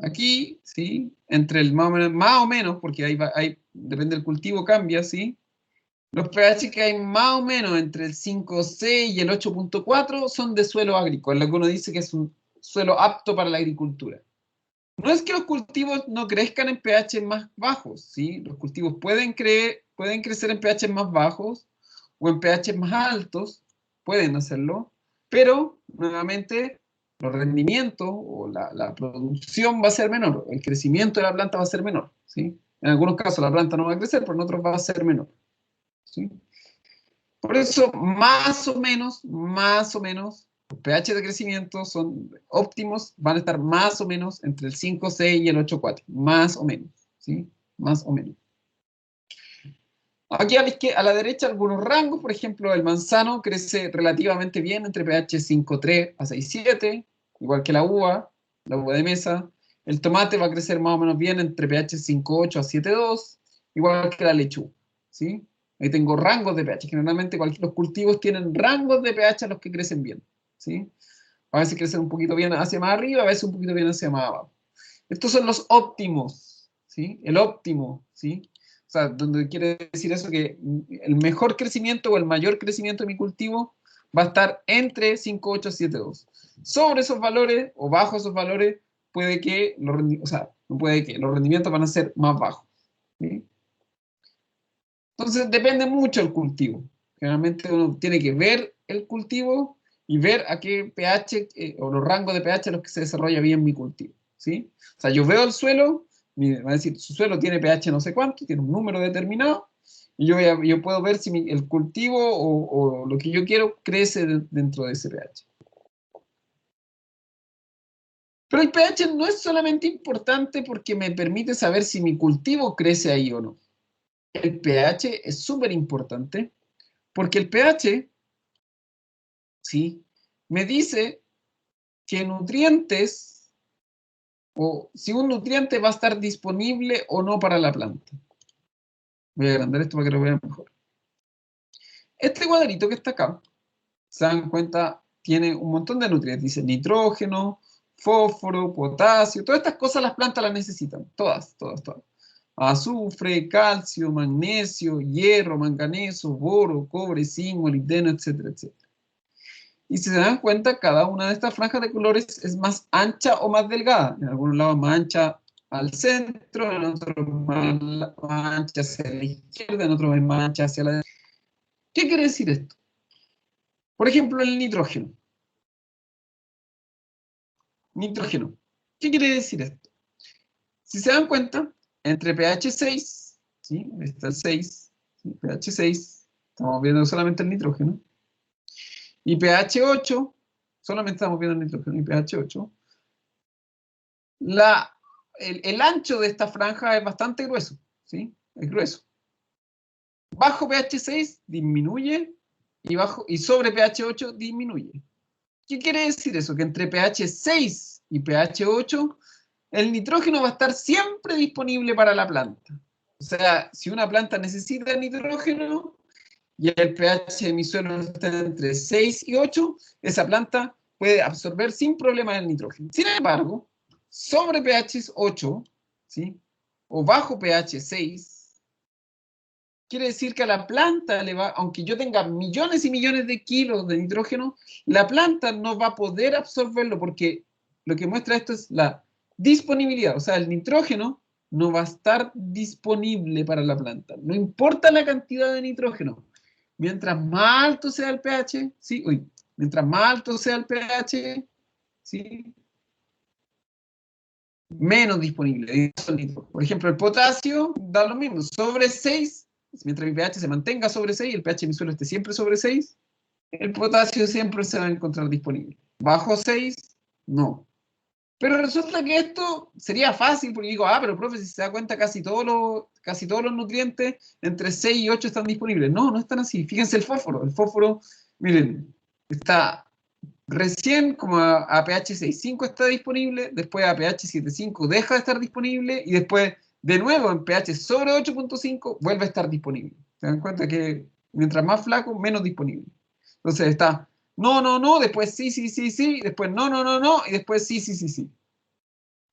aquí, ¿sí? Entre el más o menos, porque depende del cultivo, cambia, ¿sí? Los pH que hay más o menos entre el 5,6 y el 8,4 son de suelo agrícola, lo que uno dice que es un suelo apto para la agricultura. No es que los cultivos no crezcan en pH más bajos, ¿sí? Los cultivos pueden crecer en pH más bajos o en pH más altos, pueden hacerlo, pero nuevamente los rendimientos o la producción va a ser menor, el crecimiento de la planta va a ser menor, ¿sí? En algunos casos la planta no va a crecer, pero en otros va a ser menor, ¿sí? Por eso, más o menos, los pH de crecimiento son óptimos, van a estar más o menos entre el 5,6 y el 8,4, más o menos, ¿sí? Más o menos. Aquí a la derecha algunos rangos, por ejemplo, el manzano crece relativamente bien entre pH 5,3 a 6,7, igual que la uva de mesa. El tomate va a crecer más o menos bien entre pH 5,8 a 7,2, igual que la lechuga, ¿sí? Ahí tengo rangos de pH. Generalmente los cultivos tienen rangos de pH a los que crecen bien, ¿sí? A veces crecen un poquito bien hacia más arriba, a veces un poquito bien hacia más abajo. Estos son los óptimos, ¿sí? El óptimo, ¿sí? O sea, donde quiere decir eso que el mejor crecimiento o el mayor crecimiento de mi cultivo va a estar entre 5,8 y 7,2. Sobre esos valores o bajo esos valores puede que no puede que los rendimientos van a ser más bajos, ¿sí? Entonces depende mucho del cultivo. Generalmente uno tiene que ver el cultivo y ver a qué pH o los rangos de pH a los que se desarrolla bien mi cultivo, ¿sí? O sea, yo veo el suelo, me va a decir, su suelo tiene pH no sé cuánto, tiene un número determinado, y yo puedo ver si el cultivo o lo que yo quiero crece dentro de ese pH. Pero el pH no es solamente importante porque me permite saber si mi cultivo crece ahí o no. El pH es súper importante porque el pH, ¿sí?, me dice qué nutrientes o si un nutriente va a estar disponible o no para la planta. Voy a agrandar esto para que lo vean mejor. Este cuadrito que está acá, se dan cuenta, tiene un montón de nutrientes. Dice nitrógeno, fósforo, potasio, todas estas cosas las plantas las necesitan. Todas, todas, todas. Azufre, calcio, magnesio, hierro, manganeso, boro, cobre, zinc, molibdeno, etcétera, etcétera. Y si se dan cuenta, cada una de estas franjas de colores es más ancha o más delgada. En algunos lados más ancha al centro, en otros más ancha hacia la izquierda, en otros más ancha hacia la derecha. ¿Qué quiere decir esto? Por ejemplo, el nitrógeno. Nitrógeno. ¿Qué quiere decir esto? Si se dan cuenta, entre pH 6, ¿sí?, está el 6, ¿sí?, pH 6, estamos viendo solamente el nitrógeno, y pH 8, solamente estamos viendo el nitrógeno y pH 8, el ancho de esta franja es bastante grueso, ¿sí? Es grueso. Bajo pH 6 disminuye y sobre pH 8 disminuye. ¿Qué quiere decir eso? Que entre pH 6 y pH 8 el nitrógeno va a estar siempre disponible para la planta. O sea, si una planta necesita nitrógeno y el pH de mi suelo está entre 6 y 8, esa planta puede absorber sin problema el nitrógeno. Sin embargo, sobre pH 8, ¿sí?, o bajo pH 6, quiere decir que a la planta le va, aunque yo tenga millones y millones de kilos de nitrógeno, la planta no va a poder absorberlo porque lo que muestra esto es la disponibilidad. O sea, el nitrógeno no va a estar disponible para la planta. No importa la cantidad de nitrógeno. Mientras más alto sea el pH, ¿sí? Mientras más alto sea el pH, ¿sí?, menos disponible. Por ejemplo, el potasio da lo mismo. Sobre 6, mientras mi pH se mantenga sobre 6, el pH de mi suelo esté siempre sobre 6, el potasio siempre se va a encontrar disponible. Bajo 6, no. Pero resulta que esto sería fácil, porque digo, pero profe, si se da cuenta, casi todos los nutrientes entre 6 y 8 están disponibles. No, no están así. Fíjense el fósforo. El fósforo, miren, está recién como a pH 6.5 está disponible, después a pH 7.5 deja de estar disponible y después de nuevo en pH sobre 8.5 vuelve a estar disponible. ¿Se dan cuenta que mientras más flaco, menos disponible? Entonces está no, después sí, después no, y después sí.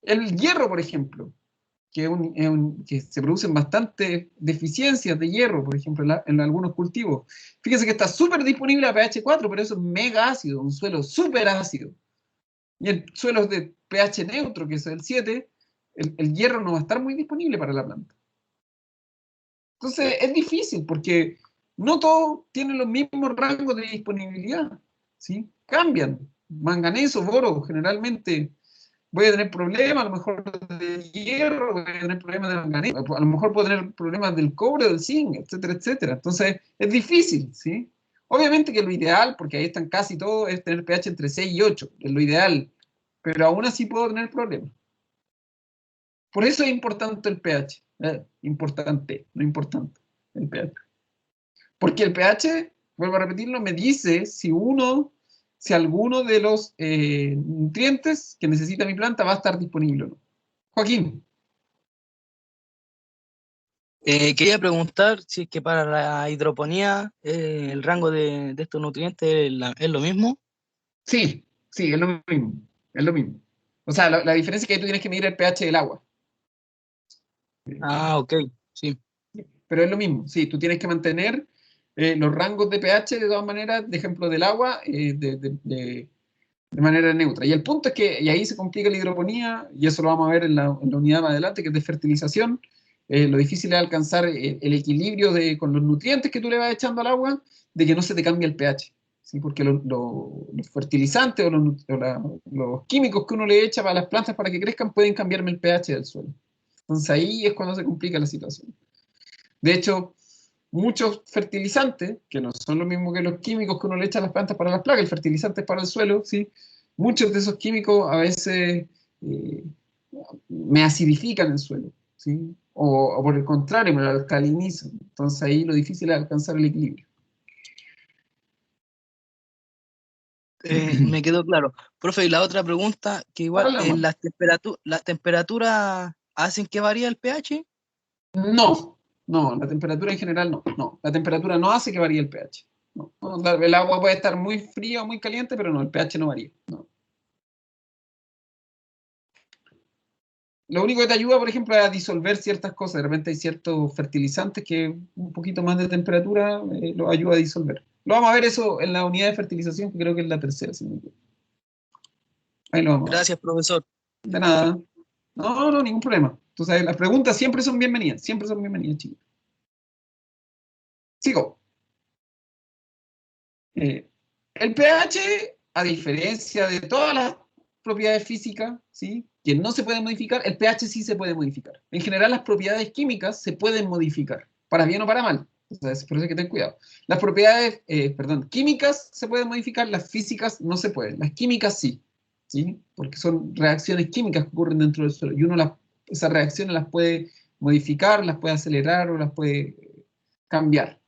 El hierro, por ejemplo, que se producen bastantes deficiencias de hierro, por ejemplo, en algunos cultivos. Fíjense que está súper disponible a pH 4, pero eso es mega ácido, un suelo súper ácido. Y en suelos de pH neutro, que es el 7, el hierro no va a estar muy disponible para la planta. Entonces es difícil porque no todos tienen los mismos rangos de disponibilidad, ¿sí? Cambian. Manganeso, boro, generalmente voy a tener problemas, a lo mejor de hierro, voy a tener problemas de manganeso, a lo mejor puedo tener problemas del cobre, del zinc, etcétera, etcétera. Entonces, es difícil, ¿sí? Obviamente que lo ideal, porque ahí están casi todos, es tener pH entre 6 y 8, es lo ideal, pero aún así puedo tener problemas. Por eso es importante el pH, importante, no importante, el pH. Porque el pH, vuelvo a repetirlo, me dice si alguno de los nutrientes que necesita mi planta va a estar disponible o no. Joaquín. Quería preguntar si es que para la hidroponía el rango de estos nutrientes es lo mismo. Sí, es lo mismo. Es lo mismo. O sea, la diferencia es que tú tienes que medir el pH del agua. Ah, ok, sí. Pero es lo mismo, sí, tú tienes que mantener los rangos de pH de todas maneras, de ejemplo del agua, de manera neutra. Y el punto es que, y ahí se complica la hidroponía, y eso lo vamos a ver en la unidad más adelante, que es de fertilización. Lo difícil es alcanzar el equilibrio con los nutrientes que tú le vas echando al agua, de que no se te cambie el pH. ¿Sí? Porque los fertilizantes o los químicos que uno le echa para las plantas para que crezcan pueden cambiarme el pH del suelo. Entonces ahí es cuando se complica la situación. De hecho, muchos fertilizantes, que no son lo mismo que los químicos que uno le echa a las plantas para las plagas, el fertilizante es para el suelo, ¿sí? Muchos de esos químicos a veces eh, me acidifican el suelo, ¿sí? O por el contrario, me lo alcalinizan. Entonces ahí lo difícil es alcanzar el equilibrio. Me quedó claro. Profe, y la otra pregunta, que igual Dale, hermano. las temperaturas hacen que varíe el pH. No, no, la temperatura en general no, no. La temperatura no hace que varíe el pH. No, no, el agua puede estar muy fría o muy caliente, pero no, el pH no varía. No. Lo único que te ayuda, por ejemplo, es a disolver ciertas cosas. De repente hay ciertos fertilizantes que un poquito más de temperatura los ayuda a disolver. Lo vamos a ver eso en la unidad de fertilización, que creo que es la tercera, si no me equivoco. Ahí lo vamos a ver. Gracias, profesor. De nada. No, no, ningún problema. Entonces, las preguntas siempre son bienvenidas, chicos. Sigo. El pH, a diferencia de todas las propiedades físicas, ¿sí?, que no se pueden modificar, el pH sí se puede modificar. En general, las propiedades químicas se pueden modificar, para bien o para mal. Entonces, por eso hay que tener cuidado. Las propiedades, químicas se pueden modificar, las físicas no se pueden. Las químicas sí, ¿sí? Porque son reacciones químicas que ocurren dentro del suelo. Y uno esas reacciones las puede modificar, las puede acelerar o las puede cambiar.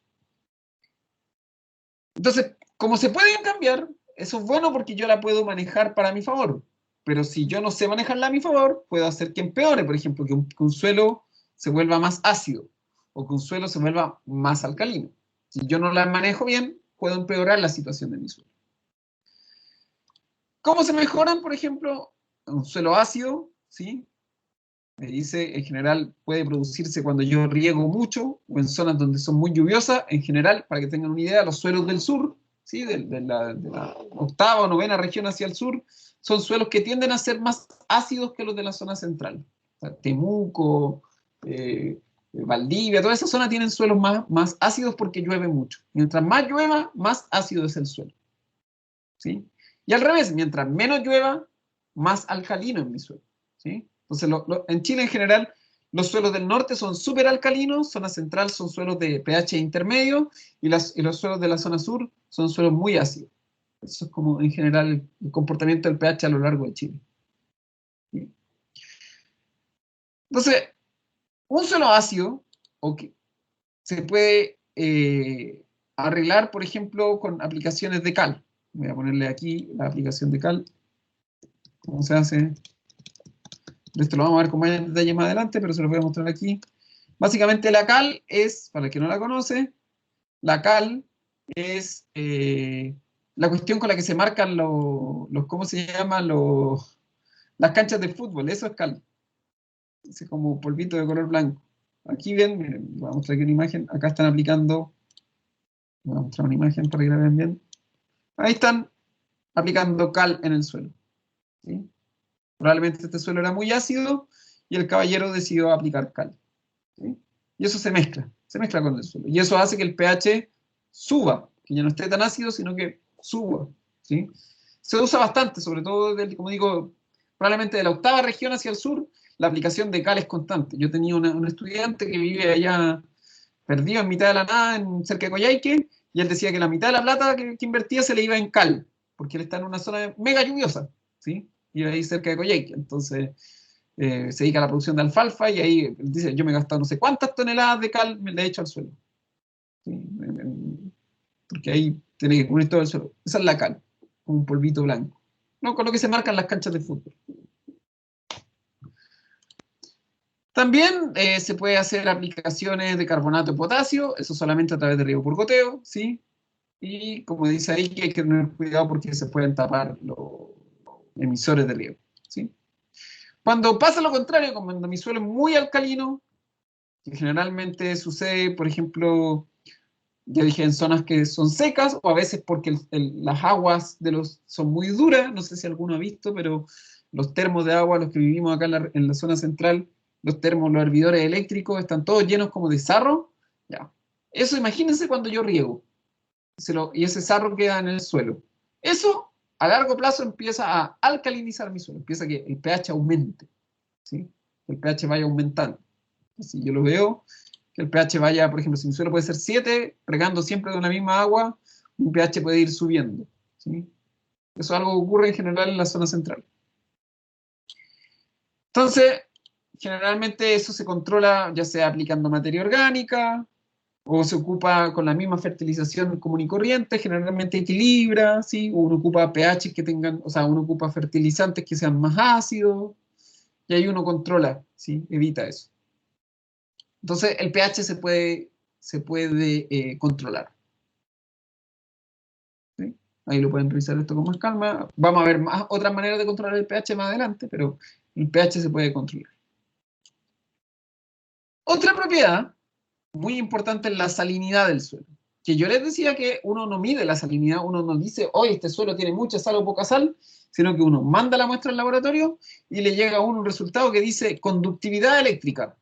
Entonces, como se pueden cambiar, eso es bueno porque yo la puedo manejar para mi favor. Pero si yo no sé manejarla a mi favor, puedo hacer que empeore, por ejemplo, que un suelo se vuelva más ácido o que un suelo se vuelva más alcalino. Si yo no la manejo bien, puedo empeorar la situación de mi suelo. ¿Cómo se mejoran, por ejemplo, un suelo ácido? ¿Sí? Me dice, en general, puede producirse cuando yo riego mucho o en zonas donde son muy lluviosas. En general, para que tengan una idea, los suelos del sur, ¿sí?, de la octava o novena región hacia el sur, son suelos que tienden a ser más ácidos que los de la zona central. O sea, Temuco, Valdivia, toda esa zona tienen suelos más ácidos porque llueve mucho. Mientras más llueva, más ácido es el suelo, ¿sí? Y al revés, mientras menos llueva, más alcalino es mi suelo, ¿sí? Entonces, en Chile en general, los suelos del norte son súper alcalinos, zona central son suelos de pH intermedio, y los suelos de la zona sur son suelos muy ácidos. Eso es como en general el comportamiento del pH a lo largo de Chile, ¿sí? Entonces, un suelo ácido se puede arreglar, por ejemplo, con aplicaciones de cal. Voy a ponerle aquí la aplicación de cal. ¿Cómo se hace? Esto lo vamos a ver con más detalle más adelante, pero se lo voy a mostrar aquí. Básicamente la cal es, para el que no la conoce, la cal es la cuestión con la que se marcan ¿cómo se llama? Las canchas de fútbol, eso es cal. Es como polvito de color blanco. Aquí ven, miren, voy a mostrar aquí una imagen. Acá están aplicando, voy a mostrar una imagen para que la vean bien. Ahí están aplicando cal en el suelo, ¿sí? Probablemente este suelo era muy ácido y el caballero decidió aplicar cal, ¿sí? Y eso se mezcla con el suelo. Y eso hace que el pH suba, que ya no esté tan ácido, sino que suba, ¿sí? Se usa bastante, sobre todo, como digo, probablemente de la octava región hacia el sur, la aplicación de cal es constante. Yo tenía un estudiante que vive allá perdido en mitad de la nada, cerca de Coyhaique, y él decía que la mitad de la plata que invertía se le iba en cal, porque él está en una zona mega lluviosa, ¿sí? Y ahí cerca de Coyhaique. Entonces, se dedica a la producción de alfalfa y ahí dice, yo me he gastado no sé cuántas toneladas de cal, me le he hecho al suelo, ¿sí? Porque ahí tiene que cubrir todo el suelo. Esa es la cal, un polvito blanco, ¿no? Con lo que se marcan las canchas de fútbol. También se puede hacer aplicaciones de carbonato de potasio, eso solamente a través de riego por goteo, ¿sí? Y como dice ahí, que hay que tener cuidado porque se pueden tapar los emisores de riego, ¿sí? Cuando pasa lo contrario, cuando mi suelo es muy alcalino, que generalmente sucede, por ejemplo, ya dije, en zonas que son secas, o a veces porque las aguas son muy duras, no sé si alguno ha visto, pero los termos de agua, los que vivimos acá en la zona central, los termos, los hervidores eléctricos, están todos llenos como de sarro. Ya. Eso imagínense cuando yo riego, y ese sarro queda en el suelo. Eso a largo plazo empieza a alcalinizar mi suelo, empieza a que el pH aumente, ¿sí? El pH vaya aumentando. Si yo lo veo, que el pH vaya, por ejemplo, si mi suelo puede ser 7, regando siempre de la misma agua, mi pH puede ir subiendo, ¿sí? Eso es algo que ocurre en general en la zona central. Entonces, generalmente eso se controla ya sea aplicando materia orgánica o se ocupa con la misma fertilización común y corriente, generalmente equilibra, ¿sí? O uno ocupa pH que tengan, o sea, uno ocupa fertilizantes que sean más ácidos y ahí uno controla, ¿sí? Evita eso. Entonces, el pH se puede controlar. ¿Sí? Ahí lo pueden revisar esto con más calma. Vamos a ver otras maneras de controlar el pH más adelante, pero el pH se puede controlar. Otra propiedad muy importante es la salinidad del suelo. Que yo les decía que uno no mide la salinidad, uno no dice, oye, este suelo tiene mucha sal o poca sal, sino que uno manda la muestra al laboratorio y le llega a uno un resultado que dice conductividad eléctrica,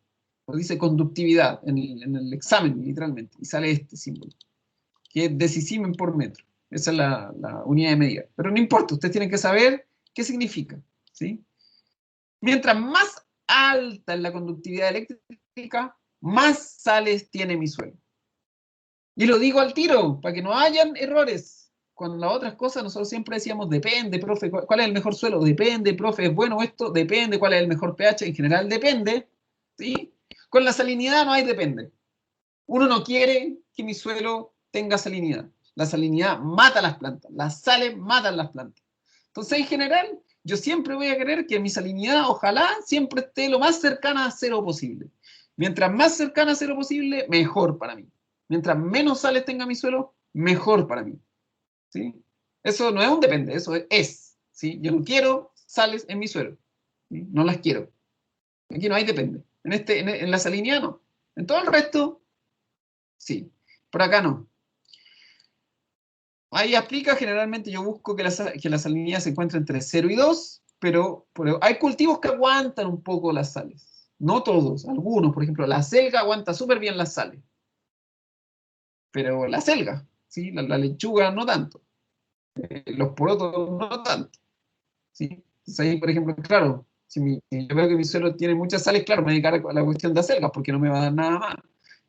o dice conductividad en el examen, literalmente, y sale este símbolo, que es decisimen por metro. Esa es la unidad de medida. Pero no importa, ustedes tienen que saber qué significa, ¿sí? Mientras más alta es la conductividad eléctrica, más sales tiene mi suelo. Y lo digo al tiro, para que no hayan errores. Con las otras cosas nosotros siempre decíamos, depende, profe, ¿cuál es el mejor suelo? Depende, profe, ¿es bueno esto? Depende, ¿cuál es el mejor pH? En general depende, ¿sí? Con la salinidad no hay depende. Uno no quiere que mi suelo tenga salinidad. La salinidad mata a las plantas, las sales matan las plantas. Entonces, en general, yo siempre voy a querer que mi salinidad, ojalá, siempre esté lo más cercana a cero posible. Mientras más cercana a cero posible, mejor para mí. Mientras menos sales tenga mi suelo, mejor para mí. ¿Sí? Eso no es un depende, eso es. ¿Sí? Yo no quiero sales en mi suelo. ¿Sí? No las quiero. Aquí no hay depende. En la salinidad no. En todo el resto, sí. Por acá no. Ahí aplica, generalmente yo busco que la salinidad se encuentre entre 0 y 2, pero hay cultivos que aguantan un poco las sales. No todos, algunos. Por ejemplo, la selga aguanta súper bien las sales. Pero la selga, ¿sí? La lechuga no tanto. Los porotos no tanto. ¿Sí? Entonces ahí, por ejemplo, claro, si yo veo que mi suelo tiene muchas sales, claro, me voy a dedicar a la cuestión de selgas porque no me va a dar nada más.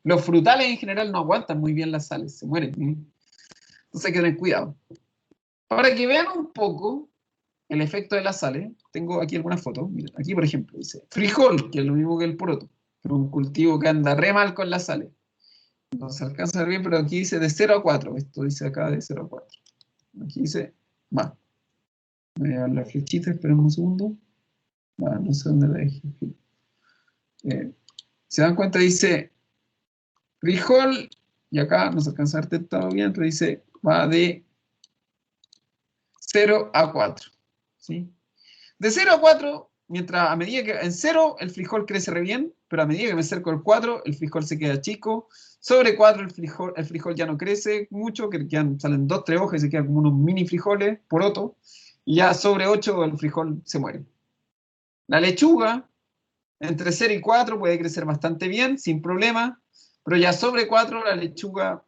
Los frutales en general no aguantan muy bien las sales, se mueren. ¿Sí? Entonces hay que tener cuidado. Para que vean un poco el efecto de las sales, tengo aquí algunas fotos. Miren, aquí, por ejemplo, dice frijol, que es lo mismo que el poroto, que es un cultivo que anda re mal con las sales. No se alcanza a ver bien, pero aquí dice de 0 a 4. Esto dice acá de 0 a 4. Aquí dice, va. Voy a dar la flechita, esperen un segundo. Va, no sé dónde la dejé. ¿Se dan cuenta? Dice frijol, y acá no se alcanza a ver todo bien, pero dice, va de 0 a 4. ¿Sí? De 0 a 4, mientras a medida que en 0 el frijol crece re bien, pero a medida que me acerco al 4, el frijol se queda chico. Sobre 4 el frijol ya no crece mucho, que salen 2, 3 hojas y se quedan como unos mini frijoles, poroto. Y ya sobre 8 el frijol se muere. La lechuga, entre 0 y 4 puede crecer bastante bien, sin problema, pero ya sobre 4 la lechuga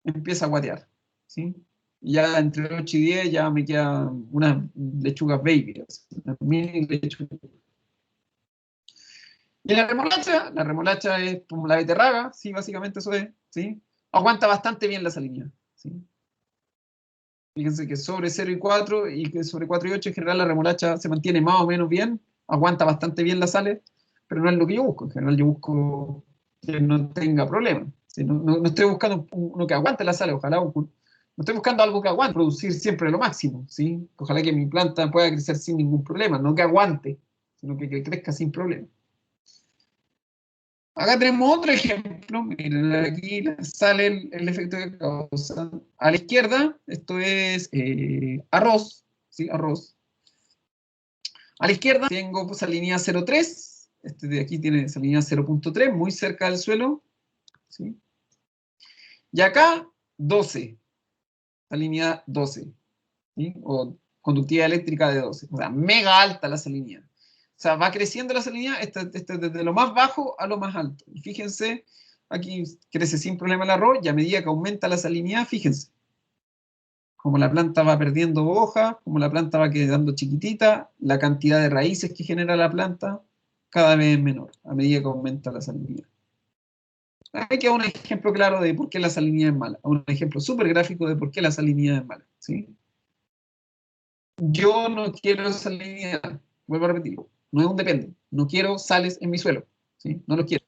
empieza a guatear. ¿Sí? Ya entre 8 y 10 ya me quedan unas lechugas baby, unas mini lechugas. Y la remolacha es como la beterraga, sí, básicamente eso es, ¿sí? Aguanta bastante bien la salinidad, ¿sí? Fíjense que sobre 0 y 4 y que sobre 4 y 8 en general la remolacha se mantiene más o menos bien, aguanta bastante bien las sales, pero no es lo que yo busco. En general yo busco que no tenga problemas. ¿Sí? No estoy buscando uno que aguante las sales, ojalá no estoy buscando algo que aguante, producir siempre lo máximo, ¿sí? Ojalá que mi planta pueda crecer sin ningún problema, no que aguante, sino que crezca sin problema. Acá tenemos otro ejemplo, miren, aquí sale el efecto que causa. A la izquierda, esto es arroz, ¿sí? Arroz. A la izquierda tengo salinidad 0,3, este de aquí tiene salinidad 0,3, muy cerca del suelo, ¿sí? Y acá 12, salinidad 12, ¿sí? O conductividad eléctrica de 12, o sea, mega alta la salinidad. O sea, va creciendo la salinidad desde lo más bajo a lo más alto. Y fíjense, aquí crece sin problema el arroz y a medida que aumenta la salinidad, fíjense, como la planta va perdiendo hojas, como la planta va quedando chiquitita, la cantidad de raíces que genera la planta cada vez es menor, a medida que aumenta la salinidad. Aquí hay un ejemplo claro de por qué la salinidad es mala, un ejemplo súper gráfico de por qué la salinidad es mala, ¿sí? Yo no quiero salinidad, vuelvo a repetir, no es un depende. No quiero sales en mi suelo, ¿sí? No lo quiero.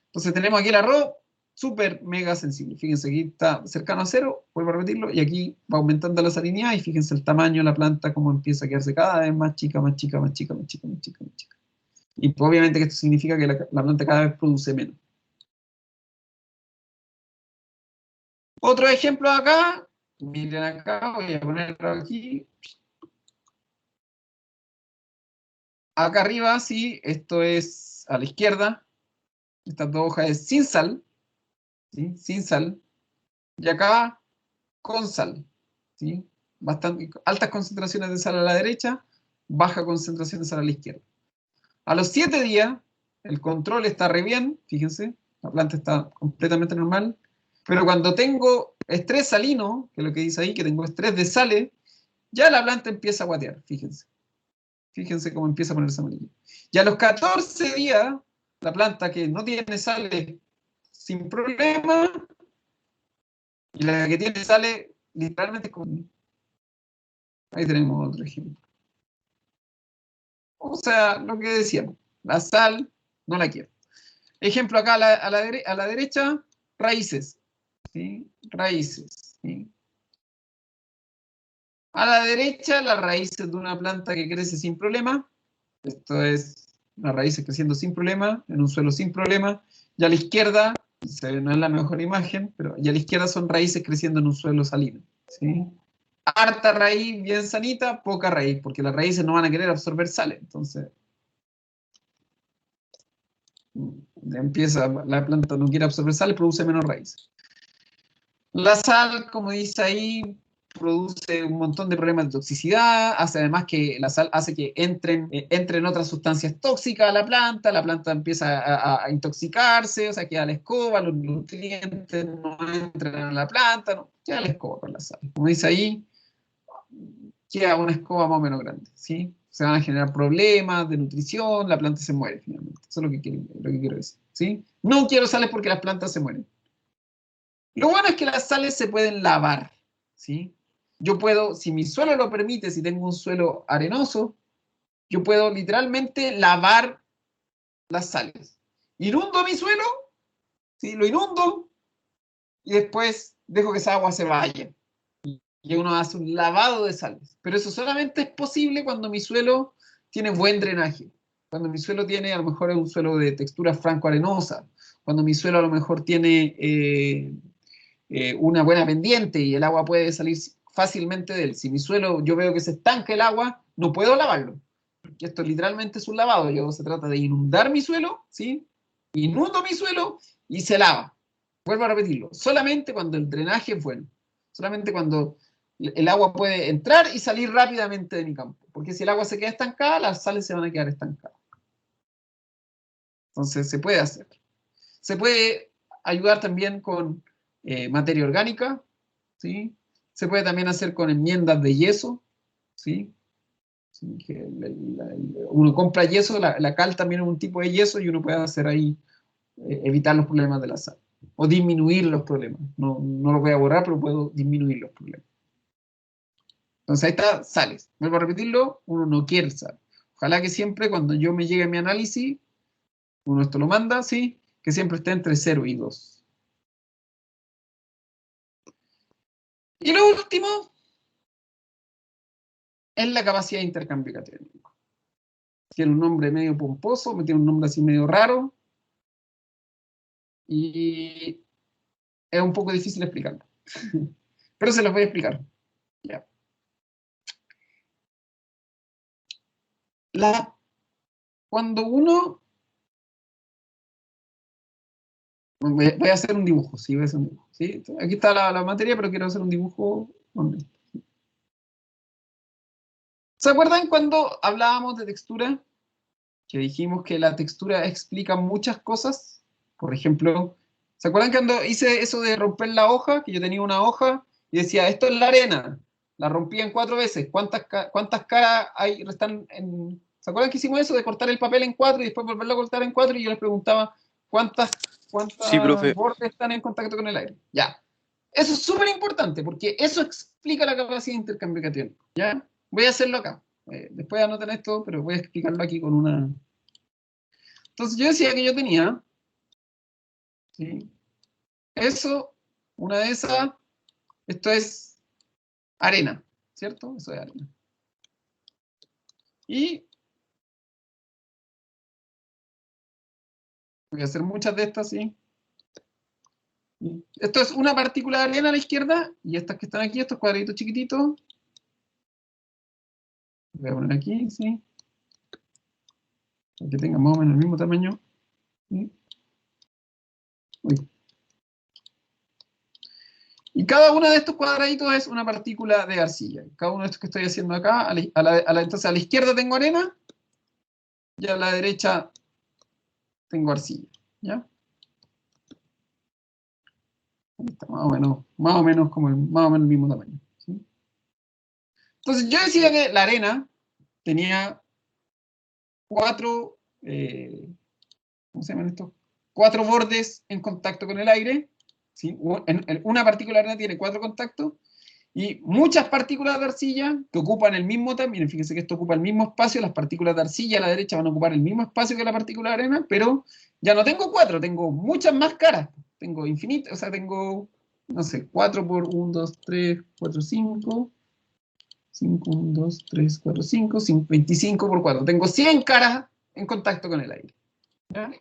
Entonces tenemos aquí el arroz súper mega sensible. Fíjense, aquí está cercano a cero, vuelvo a repetirlo, y aquí va aumentando la salinidad, y fíjense el tamaño de la planta, cómo empieza a quedarse cada vez más chica, más chica, más chica, más chica, más chica, más chica. Y pues, obviamente que esto significa que la planta cada vez produce menos. Otro ejemplo acá, miren acá, voy a ponerlo aquí. Acá arriba, sí, esto es a la izquierda. Estas dos hojas es sin sal, ¿sí? Sin sal. Y acá con sal, ¿sí? Bastante, altas concentraciones de sal a la derecha, baja concentración de sal a la izquierda. A los 7 días, el control está re bien, fíjense, la planta está completamente normal, pero cuando tengo estrés salino, que es lo que dice ahí, que tengo estrés de sales, ya la planta empieza a guatear, fíjense. Fíjense cómo empieza a ponerse amarilla. Y a los 14 días, la planta que no tiene sales sin problema, y la que tiene sales literalmente con... Ahí tenemos otro ejemplo. O sea, lo que decíamos, la sal no la quiero. Ejemplo acá a la derecha, raíces. ¿Sí? Raíces. ¿Sí? A la derecha, las raíces de una planta que crece sin problema. Esto es las raíces creciendo sin problema, en un suelo sin problema. Y a la izquierda, no es la mejor imagen, pero y a la izquierda son raíces creciendo en un suelo salino. ¿Sí? Harta raíz bien sanita, poca raíz, porque las raíces no van a querer absorber sales. Entonces, empieza, la planta no quiere absorber sales, produce menos raíces. La sal, como dice ahí, produce un montón de problemas de toxicidad, hace además que la sal hace que entren otras sustancias tóxicas a la planta empieza a intoxicarse, o sea, queda la escoba, los nutrientes no entran a la planta, no, queda la escoba con la sal. Como dice ahí, queda una escoba más o menos grande, ¿sí? Se van a generar problemas de nutrición, la planta se muere finalmente. Eso es lo que quiero decir, ¿sí? No quiero sales porque las plantas se mueren. Lo bueno es que las sales se pueden lavar, ¿sí? Yo puedo, si mi suelo lo permite, si tengo un suelo arenoso, yo puedo literalmente lavar las sales. Inundo mi suelo, ¿sí? Lo inundo y después dejo que esa agua se vaya. Y uno hace un lavado de sales. Pero eso solamente es posible cuando mi suelo tiene buen drenaje. Cuando mi suelo tiene, a lo mejor es un suelo de textura franco-arenosa. Cuando mi suelo a lo mejor tiene una buena pendiente y el agua puede salir fácilmente de él. Si mi suelo, yo veo que se estanca el agua, no puedo lavarlo. Porque esto literalmente es un lavado. Se trata de inundar mi suelo, ¿sí? Inundo mi suelo y se lava. Vuelvo a repetirlo. Solamente cuando el drenaje es bueno. Solamente cuando el agua puede entrar y salir rápidamente de mi campo. Porque si el agua se queda estancada, las sales se van a quedar estancadas. Entonces se puede hacer. Se puede ayudar también con materia orgánica, ¿sí? Se puede también hacer con enmiendas de yeso, ¿sí? Sí, que uno compra yeso, la cal también es un tipo de yeso y uno puede hacer ahí, evitar los problemas de la sal. O disminuir los problemas. No los voy a borrar, pero puedo disminuir los problemas. Entonces ahí está, sales. Vuelvo a repetirlo, uno no quiere sal. Ojalá que siempre cuando yo me llegue mi análisis, uno esto lo manda, ¿sí? Que siempre esté entre 0 y 2. Y lo último es la capacidad de intercambio catiónico. Tiene un nombre medio pomposo, tiene un nombre así medio raro, y es un poco difícil explicarlo. Pero se los voy a explicar. Ya. Cuando uno... Voy a hacer un dibujo, sí, voy a hacer un dibujo. ¿Sí? Aquí está la materia, pero quiero hacer un dibujo. ¿Se acuerdan cuando hablábamos de textura? Que dijimos que la textura explica muchas cosas. Por ejemplo, ¿se acuerdan cuando hice eso de romper la hoja? Que yo tenía una hoja y decía, esto es la arena. La rompí en 4 veces. ¿Cuántas caras hay, están en... ¿Se acuerdan que hicimos eso de cortar el papel en 4 y después volverlo a cortar en 4? Y yo les preguntaba, ¿cuántas Sí, profe. bordes están en contacto con el aire? Ya. Eso es súper importante porque eso explica la capacidad de intercambio catiónico. ¿Ya? Voy a hacerlo acá. Después anoten esto, pero voy a explicarlo aquí con una... Entonces yo decía que yo tenía, ¿sí? Eso, una de esas, esto es arena, ¿cierto? Eso es arena. Y voy a hacer muchas de estas, ¿sí? Esto es una partícula de arena a la izquierda, y estas que están aquí, estos cuadraditos chiquititos, voy a poner aquí, ¿sí? Para que tengan más o menos el mismo tamaño. ¿Sí? Uy. Y cada uno de estos cuadraditos es una partícula de arcilla. Cada uno de estos que estoy haciendo acá, entonces a la izquierda tengo arena, y a la derecha tengo arcilla. ¿Ya? Ahí está, más o menos como más o menos el mismo tamaño. ¿Sí? Entonces yo decía que la arena tenía cuatro, ¿cómo se llaman estos? 4 bordes en contacto con el aire. ¿Sí? Una partícula de arena tiene 4 contactos, y muchas partículas de arcilla que ocupan el mismo también. Fíjense que esto ocupa el mismo espacio. Las partículas de arcilla a la derecha van a ocupar el mismo espacio que la partícula de arena, pero ya no tengo 4, tengo muchas más caras. Tengo infinitas, o sea, tengo, no sé, 4 por 1, 2, 3, 4, 5. 5, 1, 2, 3, 4, 5, 25 por 4. Tengo 100 caras en contacto con el aire. ¿Ya?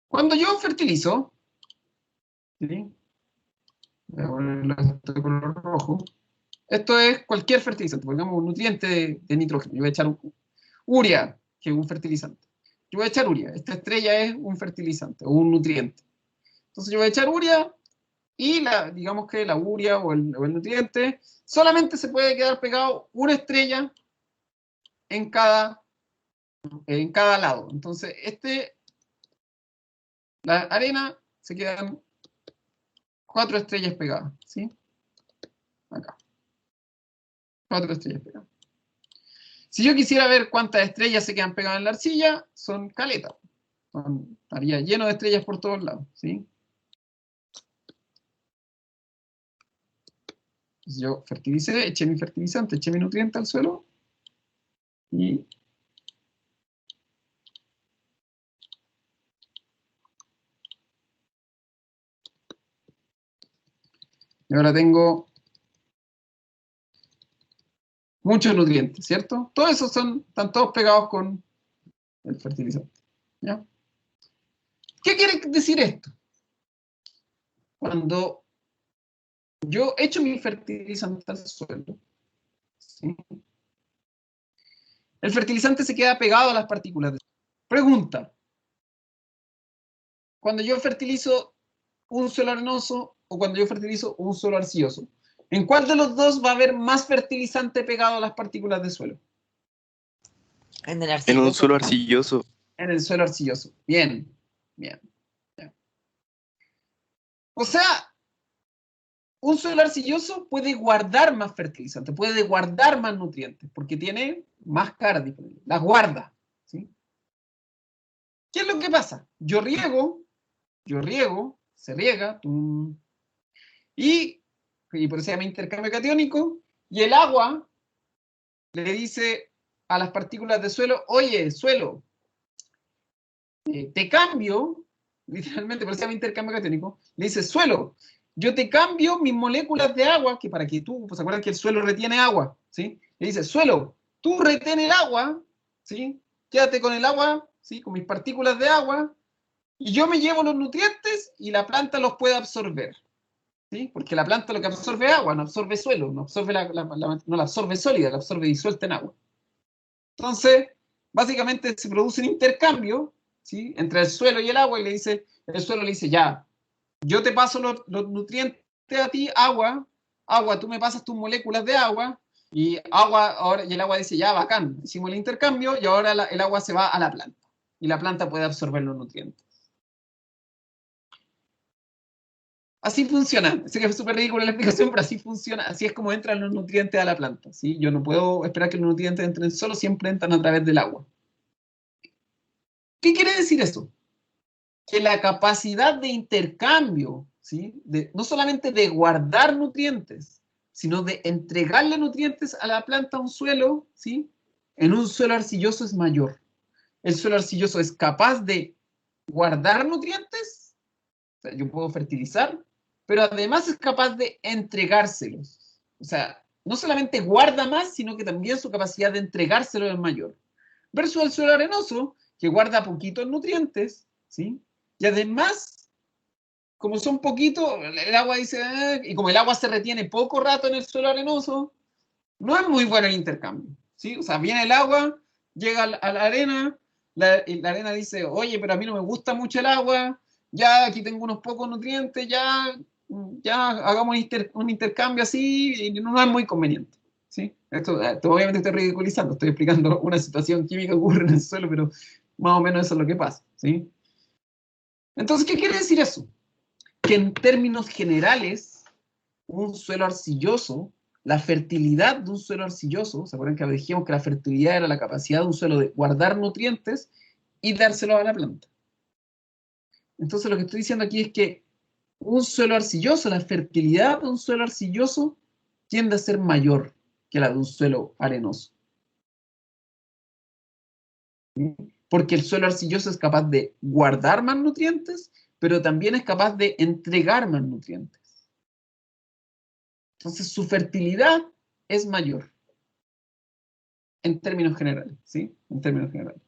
Cuando yo fertilizo, ¿sí? Voy a ponerlo de color rojo. Esto es cualquier fertilizante, pongamos un nutriente de nitrógeno. Yo voy a echar urea, que es un fertilizante. Yo voy a echar urea. Esta estrella es un fertilizante o un nutriente. Entonces yo voy a echar urea, y digamos que la urea o el nutriente solamente se puede quedar pegado una estrella en cada lado. Entonces la arena se quedan 4 estrellas pegadas, ¿sí? Acá. 4 estrellas pegadas. Si yo quisiera ver cuántas estrellas se quedan pegadas en la arcilla, son caletas. Estaría lleno de estrellas por todos lados, ¿sí? Entonces yo fertilicé, eché mi fertilizante, eché mi nutriente al suelo, y ahora tengo muchos nutrientes, ¿cierto? Todos esos están todos pegados con el fertilizante. ¿Ya? ¿Qué quiere decir esto? Cuando yo echo mi fertilizante al suelo, ¿sí? El fertilizante se queda pegado a las partículas. Pregunta: cuando yo fertilizo un suelo arenoso o cuando yo fertilizo un suelo arcilloso, ¿en cuál de los dos va a haber más fertilizante pegado a las partículas de suelo? En el En un arcilloso. suelo arcilloso. En el suelo arcilloso. Bien, bien. Bien. O sea, un suelo arcilloso puede guardar más fertilizante, puede guardar más nutrientes, porque tiene más cargas disponibles. Las guarda, ¿sí? ¿Qué es lo que pasa? Yo riego, se riega, y por eso se llama intercambio catiónico, y el agua le dice a las partículas de suelo: oye, suelo, te cambio, literalmente, por eso se llama intercambio catiónico, le dice: suelo, yo te cambio mis moléculas de agua, que para que tú, pues, ¿se acuerdan que el suelo retiene agua? ¿Sí? Le dice: suelo, tú retén el agua, ¿sí? Quédate con el agua, ¿sí? Con mis partículas de agua, y yo me llevo los nutrientes y la planta los puede absorber, ¿sí? Porque la planta lo que absorbe es agua, no absorbe suelo, no absorbe no la absorbe sólida, la absorbe disuelta en agua. Entonces, básicamente se produce un intercambio, ¿sí? Entre el suelo y el agua, y el suelo le dice: ya, yo te paso los nutrientes a ti, agua, tú me pasas tus moléculas de agua, y el agua dice: ya, bacán, hicimos el intercambio, y ahora el agua se va a la planta, y la planta puede absorber los nutrientes. Así funciona. Sé que es súper ridícula la explicación, pero así funciona. Así es como entran los nutrientes a la planta, ¿sí? Yo no puedo esperar que los nutrientes entren solo, siempre entran a través del agua. ¿Qué quiere decir eso? Que la capacidad de intercambio, ¿sí? No solamente de guardar nutrientes, sino de entregarle nutrientes a la planta a un suelo, ¿sí? En un suelo arcilloso es mayor. El suelo arcilloso es capaz de guardar nutrientes, o sea, yo puedo fertilizar, pero además es capaz de entregárselos. O sea, no solamente guarda más, sino que también su capacidad de entregárselos es mayor. Versus el suelo arenoso, que guarda poquitos nutrientes, ¿sí? Y además, como son poquitos, el agua dice, y como el agua se retiene poco rato en el suelo arenoso, no es muy bueno el intercambio, ¿sí? O sea, viene el agua, llega a la arena, la arena dice, oye, pero a mí no me gusta mucho el agua, ya aquí tengo unos pocos nutrientes, ya hagamos un intercambio así, y no es muy conveniente, ¿sí? Esto obviamente estoy ridiculizando, estoy explicando una situación química que ocurre en el suelo, pero más o menos eso es lo que pasa, ¿sí? Entonces, ¿qué quiere decir eso? Que en términos generales, un suelo arcilloso, la fertilidad de un suelo arcilloso, ¿se acuerdan que dijimos que la fertilidad era la capacidad de un suelo de guardar nutrientes y dárselos a la planta? Entonces lo que estoy diciendo aquí es que un suelo arcilloso, la fertilidad de un suelo arcilloso tiende a ser mayor que la de un suelo arenoso. ¿Sí? Porque el suelo arcilloso es capaz de guardar más nutrientes, pero también es capaz de entregar más nutrientes. Entonces su fertilidad es mayor, en términos generales, ¿sí? En términos generales.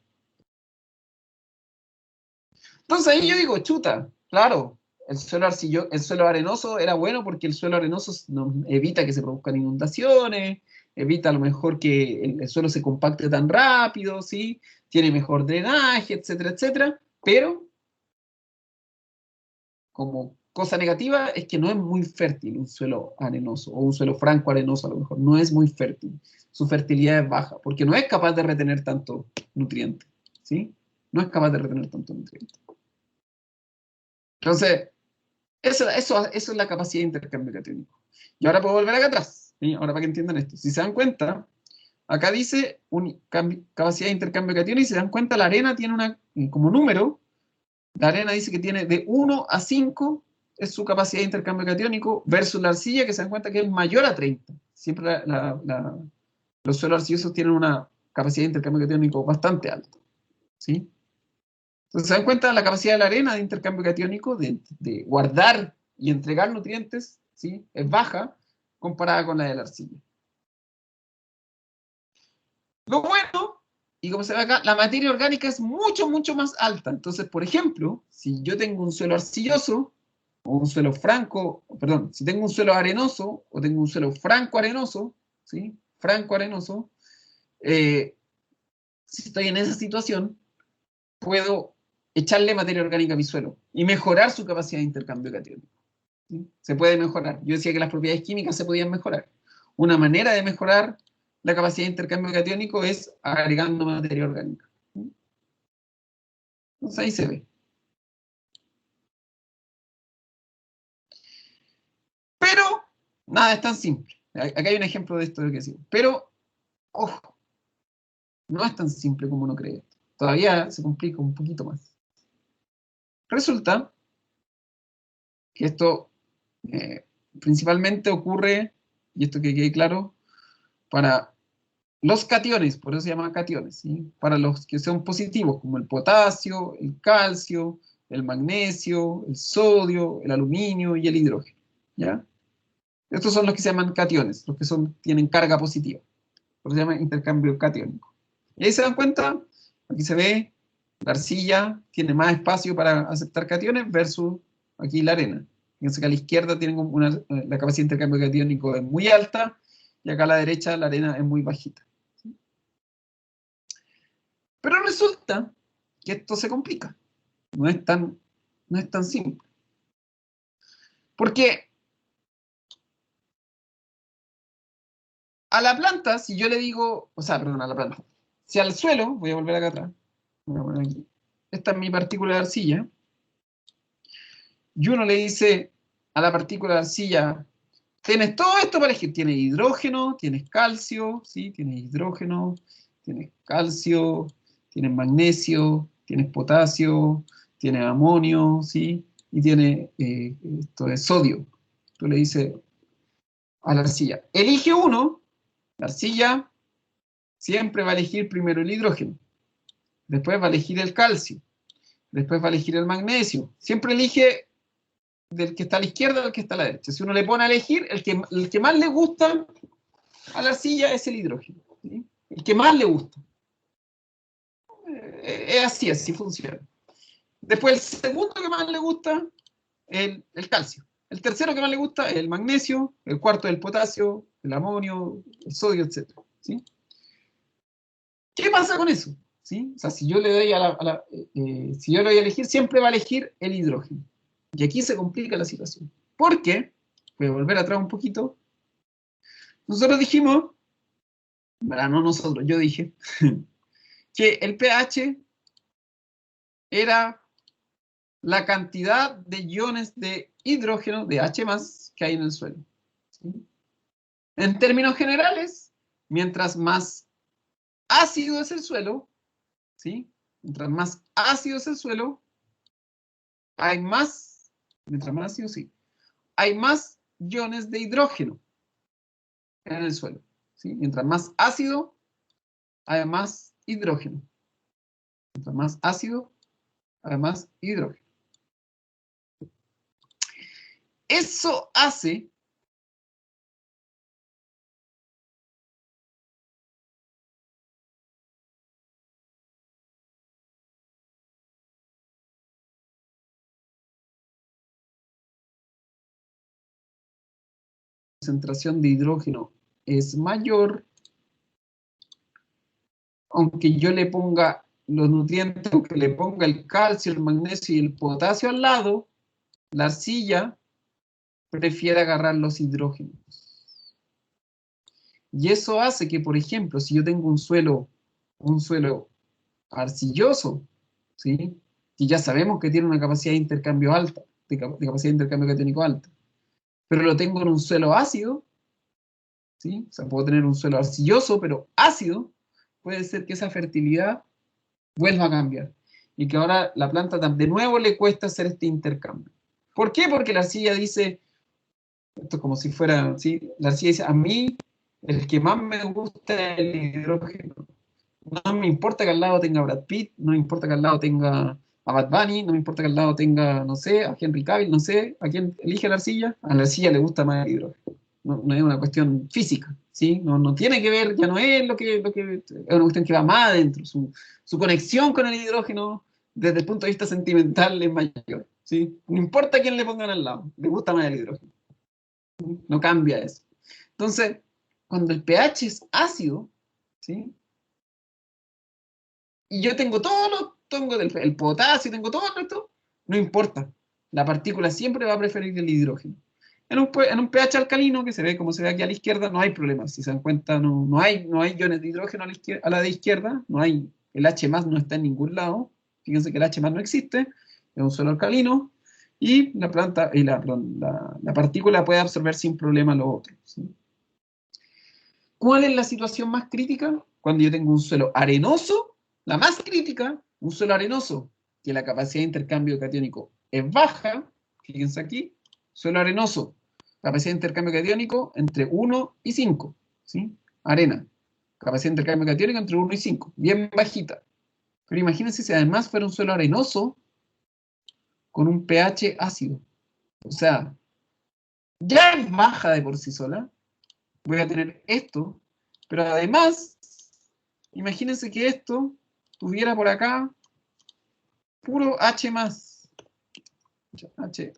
Entonces ahí yo digo, chuta, claro, el suelo arenoso era bueno porque el suelo arenoso evita que se produzcan inundaciones, evita a lo mejor que el suelo se compacte tan rápido, ¿sí? Tiene mejor drenaje, etcétera, etcétera, pero como cosa negativa es que no es muy fértil un suelo arenoso o un suelo franco arenoso a lo mejor, no es muy fértil. Su fertilidad es baja porque no es capaz de retener tanto nutriente, ¿sí? No es capaz de retener tanto nutriente. Entonces, eso es la capacidad de intercambio catiónico. Y ahora puedo volver acá atrás, ¿sí? Ahora para que entiendan esto. Si se dan cuenta, acá dice capacidad de intercambio catiónico y si se dan cuenta, la arena tiene como número, la arena dice que tiene de 1 a 5, es su capacidad de intercambio catiónico, versus la arcilla, que se dan cuenta que es mayor a 30. Siempre los suelos arcillosos tienen una capacidad de intercambio catiónico bastante alta, ¿sí? Entonces, se dan cuenta la capacidad de la arena de intercambio catiónico, de guardar y entregar nutrientes, ¿sí? Es baja comparada con la de la arcilla. Lo bueno, y como se ve acá, la materia orgánica es mucho, mucho más alta. Entonces, por ejemplo, si yo tengo un suelo arcilloso, o un suelo franco, perdón, si tengo un suelo arenoso, o tengo un suelo franco arenoso, ¿sí? Franco arenoso, si estoy en esa situación, puedo echarle materia orgánica a mi suelo y mejorar su capacidad de intercambio catiónico. ¿Sí? Se puede mejorar. Yo decía que las propiedades químicas se podían mejorar. Una manera de mejorar la capacidad de intercambio catiónico es agregando materia orgánica. ¿Sí? Entonces ahí se ve. Pero nada es tan simple. Acá hay un ejemplo de esto que decimos. Pero, ojo, no es tan simple como uno cree. Todavía se complica un poquito más. Resulta que esto principalmente ocurre, y esto que quede claro, para los cationes, por eso se llama cationes, ¿sí? Para los que son positivos, como el potasio, el calcio, el magnesio, el sodio, el aluminio y el hidrógeno, ¿ya? Estos son los que se llaman cationes, los que tienen carga positiva, por eso se llama intercambio catiónico. Y ahí se dan cuenta, aquí se ve, la arcilla tiene más espacio para aceptar cationes versus aquí la arena. Fíjense que a la izquierda tienen la capacidad de intercambio catiónico es muy alta y acá a la derecha la arena es muy bajita. ¿Sí? Pero resulta que esto se complica. No es tan simple. Porque a la planta, si yo le digo, o sea, perdón, a la planta, si al suelo, voy a volver acá atrás, voy a poner aquí, esta es mi partícula de arcilla, y uno le dice a la partícula de arcilla, tienes todo esto para elegir, tienes hidrógeno, tienes calcio, ¿sí? Tienes hidrógeno, tienes calcio, tienes magnesio, tienes potasio, tienes amonio, ¿sí? Y tiene esto de sodio. Tú le dices, a la arcilla. Elige uno, la arcilla siempre va a elegir primero el hidrógeno, después va a elegir el calcio, después va a elegir el magnesio. Siempre elige del que está a la izquierda al que está a la derecha. Si uno le pone a elegir, el que más le gusta a la arcilla es el hidrógeno, ¿sí? El que más le gusta. Es así, así funciona. Después el segundo que más le gusta, el calcio. El tercero que más le gusta es el magnesio, el cuarto el potasio, el amonio, el sodio, etc. ¿Sí? ¿Qué pasa con eso? ¿Sí? O sea, si yo le doy si yo le doy a elegir, siempre va a elegir el hidrógeno. Y aquí se complica la situación. ¿Por qué? Voy a volver atrás un poquito. Nosotros dijimos, no nosotros, yo dije, que el pH era la cantidad de iones de hidrógeno, de H+, que hay en el suelo. ¿Sí? En términos generales, mientras más ácido es el suelo, ¿sí? Mientras más ácido es el suelo, hay más, mientras más ácido, sí, hay más iones de hidrógeno en el suelo. ¿Sí? Mientras más ácido, hay más hidrógeno. Mientras más ácido, hay más hidrógeno. Eso hace concentración de hidrógeno es mayor, aunque yo le ponga los nutrientes, aunque le ponga el calcio, el magnesio y el potasio al lado, la arcilla prefiere agarrar los hidrógenos. Y eso hace que, por ejemplo, si yo tengo un suelo arcilloso, ¿sí? Que ya sabemos que tiene una capacidad de intercambio alta, de capacidad de intercambio catiónico alta, pero lo tengo en un suelo ácido, ¿sí? O sea, puedo tener un suelo arcilloso, pero ácido, puede ser que esa fertilidad vuelva a cambiar. Y que ahora la planta de nuevo le cuesta hacer este intercambio. ¿Por qué? Porque la arcilla dice, esto es como si fuera, ¿sí? La arcilla dice, a mí el que más me gusta es el hidrógeno. No me importa que al lado tenga Brad Pitt, no me importa que al lado tenga a Bad Bunny, no me importa que al lado tenga, no sé, a Henry Cavill, no sé, ¿a quién elige la arcilla? A la arcilla le gusta más el hidrógeno. No es una cuestión física, ¿sí? No tiene que ver, ya no es lo que es una cuestión que va más adentro. Su conexión con el hidrógeno, desde el punto de vista sentimental, es mayor, ¿sí? No importa quién le pongan al lado, le gusta más el hidrógeno. No cambia eso. Entonces, cuando el pH es ácido, ¿sí? Y yo tengo el potasio, tengo todo esto, no importa. La partícula siempre va a preferir el hidrógeno. En un pH alcalino, que se ve como se ve aquí a la izquierda, no hay problema. Si se dan cuenta, no hay iones de hidrógeno a la de izquierda, el H+ no está en ningún lado. Fíjense que el H+ no existe, es un suelo alcalino, y la partícula puede absorber sin problema lo otro, ¿sí? ¿Cuál es la situación más crítica? Cuando yo tengo un suelo arenoso, la más crítica, un suelo arenoso, que la capacidad de intercambio catiónico es baja, fíjense aquí, suelo arenoso, capacidad de intercambio catiónico entre 1 y 5, ¿sí? Arena, capacidad de intercambio catiónico entre 1 y 5, bien bajita. Pero imagínense si además fuera un suelo arenoso con un pH ácido. O sea, ya es baja de por sí sola. Voy a tener esto, pero además, imagínense que esto tuviera por acá puro H+. H.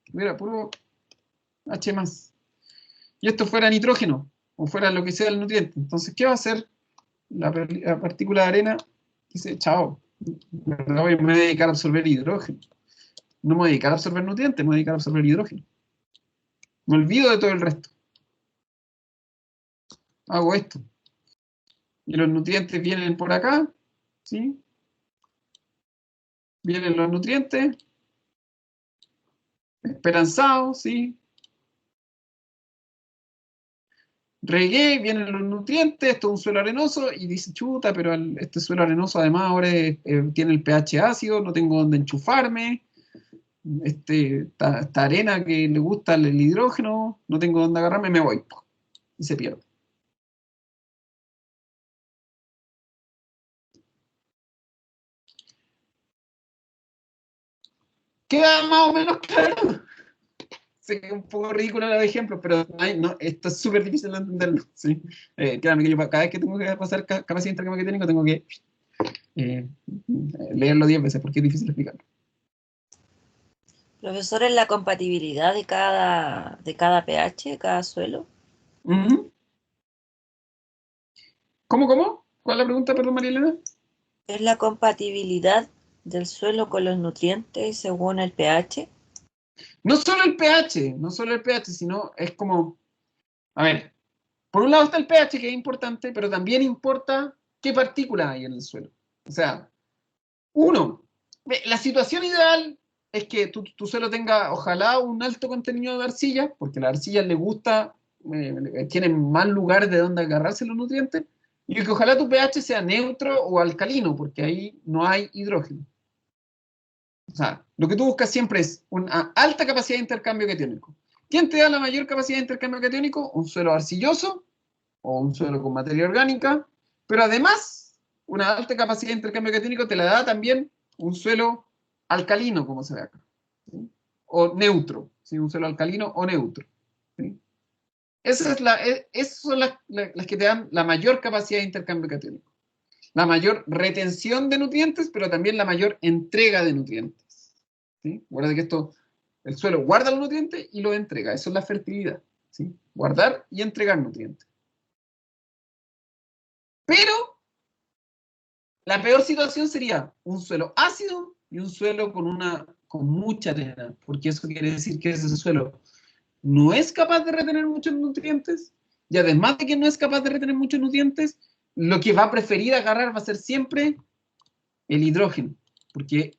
Tuviera puro H+. Y esto fuera nitrógeno, o fuera lo que sea el nutriente. Entonces, ¿qué va a hacer la partícula de arena? Dice, chao, me voy a dedicar a absorber hidrógeno. No me voy a dedicar a absorber nutrientes, me voy a dedicar a absorber hidrógeno. Me olvido de todo el resto. Hago esto. Y los nutrientes vienen por acá, ¿sí? Vienen los nutrientes, esperanzados, ¿sí? Regué, vienen los nutrientes, esto es un suelo arenoso, y dice, chuta, pero este suelo arenoso además ahora tiene el pH ácido, no tengo dónde enchufarme, esta arena que le gusta el hidrógeno, no tengo dónde agarrarme, me voy. Y se pierde. Queda más o menos claro. Sé que es un poco ridículo el ejemplo, pero no, esto es súper difícil de entenderlo. ¿Sí? Créanme que yo cada vez que tengo que pasar capacidad de intercambio técnico tengo que leerlo 10 veces porque es difícil explicarlo. Profesor, ¿es la compatibilidad de cada pH, de cada suelo? Uh-huh. ¿Cómo? ¿Cuál es la pregunta, perdón, María Elena? ¿Es la compatibilidad del suelo con los nutrientes según el pH? No solo el pH, sino es como, a ver, por un lado está el pH que es importante, pero también importa qué partículas hay en el suelo. O sea, la situación ideal es que tu suelo tenga, ojalá, un alto contenido de arcilla, porque a la arcilla le gusta, tienen más lugares de donde agarrarse los nutrientes, y que ojalá tu pH sea neutro o alcalino, porque ahí no hay hidrógeno. O sea, lo que tú buscas siempre es una alta capacidad de intercambio catiónico. ¿Quién te da la mayor capacidad de intercambio catiónico? Un suelo arcilloso o un suelo con materia orgánica, pero además, una alta capacidad de intercambio catiónico te la da también un suelo alcalino, como se ve acá, ¿sí? O neutro, ¿sí? Un suelo alcalino o neutro, ¿sí? Esas son las que te dan la mayor capacidad de intercambio catiónico. La mayor retención de nutrientes, pero también la mayor entrega de nutrientes. ¿Sí? Recuerda que el suelo guarda los nutrientes y los entrega. Eso es la fertilidad. ¿Sí? Guardar y entregar nutrientes. Pero la peor situación sería un suelo ácido y un suelo con mucha arena, porque eso quiere decir que ese suelo no es capaz de retener muchos nutrientes, y además de que no es capaz de retener muchos nutrientes, lo que va a preferir agarrar va a ser siempre el hidrógeno, porque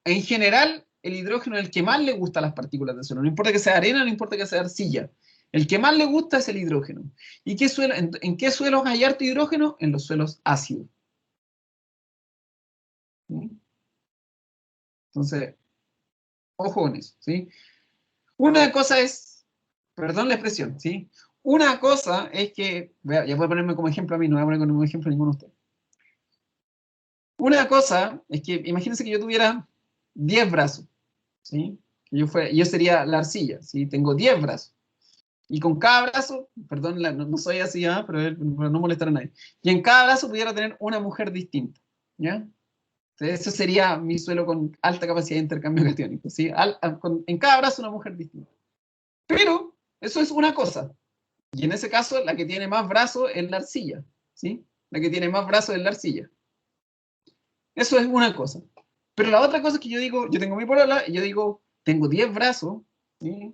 en general el hidrógeno es el que más le gusta a las partículas de suelo, no importa que sea arena, no importa que sea arcilla, el que más le gusta es el hidrógeno. ¿Y en qué suelos hay harto hidrógeno? En los suelos ácidos. ¿Sí? Entonces, ojo con eso, ¿sí? Una cosa es, perdón la expresión, ¿sí? Una cosa es que, ya voy a ponerme como ejemplo a mí, no voy a poner como ejemplo a ninguno de ustedes. Una cosa es que, imagínense que yo tuviera 10 brazos, ¿sí? Yo sería la arcilla, ¿sí? Tengo 10 brazos. Y con cada brazo, perdón, no soy así, pero no molestar a nadie. Y en cada brazo pudiera tener una mujer distinta, ¿ya? Entonces, eso sería mi suelo con alta capacidad de intercambio catiónico, ¿sí? En cada brazo una mujer distinta. Pero eso es una cosa. Y en ese caso, la que tiene más brazos es la arcilla, ¿sí? La que tiene más brazos es la arcilla. Eso es una cosa. Pero la otra cosa es que yo digo, yo tengo mi polola y yo digo, tengo 10 brazos, ¿sí?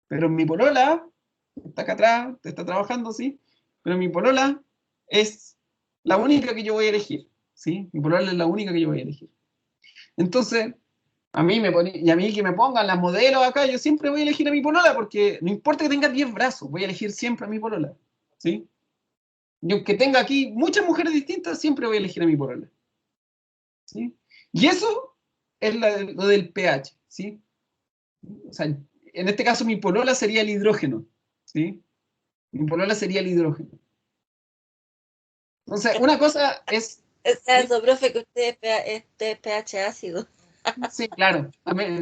Pero mi polola está acá atrás, está trabajando, ¿sí? Pero mi polola es la única que yo voy a elegir, ¿sí? Mi polola es la única que yo voy a elegir. Entonces, y a mí que me pongan las modelos acá, yo siempre voy a elegir a mi polola, porque no importa que tenga 10 brazos, voy a elegir siempre a mi polola, ¿sí? Y aunque tenga aquí muchas mujeres distintas, siempre voy a elegir a mi polola, ¿sí? Y eso es lo del pH, ¿sí? O sea, en este caso mi polola sería el hidrógeno, ¿sí? Mi polola sería el hidrógeno. Entonces, una cosa es... Es eso, profe, que usted es pH ácido. Sí, claro,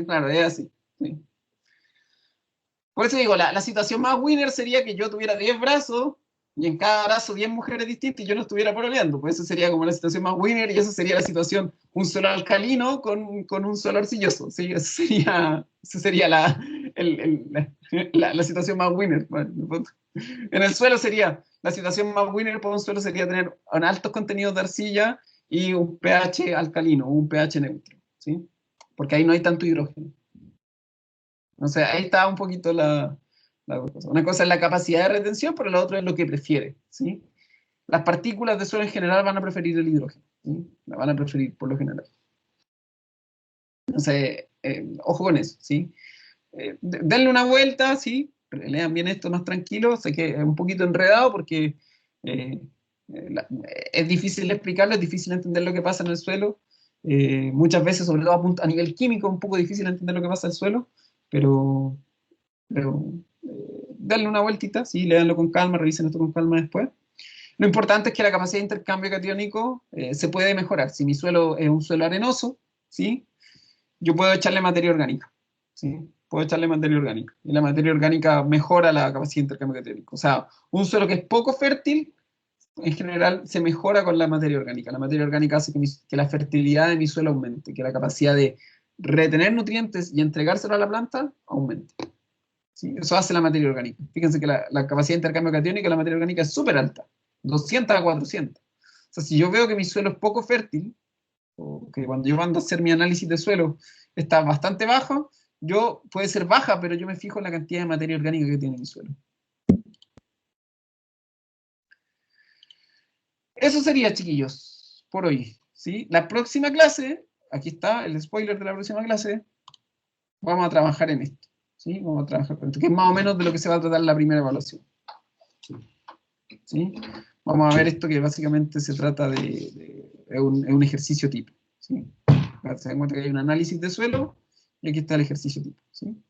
claro, es así. Sí. Por eso digo, la situación más winner sería que yo tuviera 10 brazos y en cada brazo 10 mujeres distintas y yo no estuviera pololeando. Pues eso sería como la situación más winner y eso sería la situación, un suelo alcalino con un suelo arcilloso. ¿Sí? Eso sería la situación más winner. Bueno, en el suelo sería, la situación más winner por un suelo sería tener altos contenidos de arcilla y un pH alcalino, un pH neutro. ¿Sí? Porque ahí no hay tanto hidrógeno. O sea, ahí está un poquito la cosa. Una cosa es la capacidad de retención, pero la otra es lo que prefiere, ¿sí? Las partículas de suelo en general van a preferir el hidrógeno, ¿sí? La van a preferir por lo general. Entonces, ojo con eso, ¿sí? Denle una vuelta, ¿sí? Lean bien esto más tranquilo. Sé que es un poquito enredado porque es difícil explicarlo, es difícil entender lo que pasa en el suelo. Muchas veces, sobre todo a nivel químico, es un poco difícil entender lo que pasa en el suelo, pero, darle una vueltita, ¿sí? Léanlo con calma, revisen esto con calma después. Lo importante es que la capacidad de intercambio catiónico se puede mejorar. Si mi suelo es un suelo arenoso, ¿sí? Yo puedo echarle materia orgánica, ¿sí? Puedo echarle materia orgánica. Y la materia orgánica mejora la capacidad de intercambio catiónico. O sea, un suelo que es poco fértil, en general, se mejora con la materia orgánica. La materia orgánica hace que la fertilidad de mi suelo aumente, que la capacidad de retener nutrientes y entregárselo a la planta aumente. ¿Sí? Eso hace la materia orgánica. Fíjense que la capacidad de intercambio catiónico de la materia orgánica es súper alta, 200 a 400. O sea, si yo veo que mi suelo es poco fértil, o que cuando yo mando a hacer mi análisis de suelo está bastante bajo, puede ser baja, pero yo me fijo en la cantidad de materia orgánica que tiene mi suelo. Eso sería, chiquillos, por hoy. ¿Sí? La próxima clase, aquí está el spoiler de la próxima clase, vamos a trabajar en esto. ¿Sí? Vamos a trabajar con esto, que es más o menos de lo que se va a tratar la primera evaluación. ¿Sí? Vamos a ver esto que básicamente se trata de un ejercicio tipo. ¿Sí? Se dan cuenta que hay un análisis de suelo y aquí está el ejercicio tipo. ¿Sí?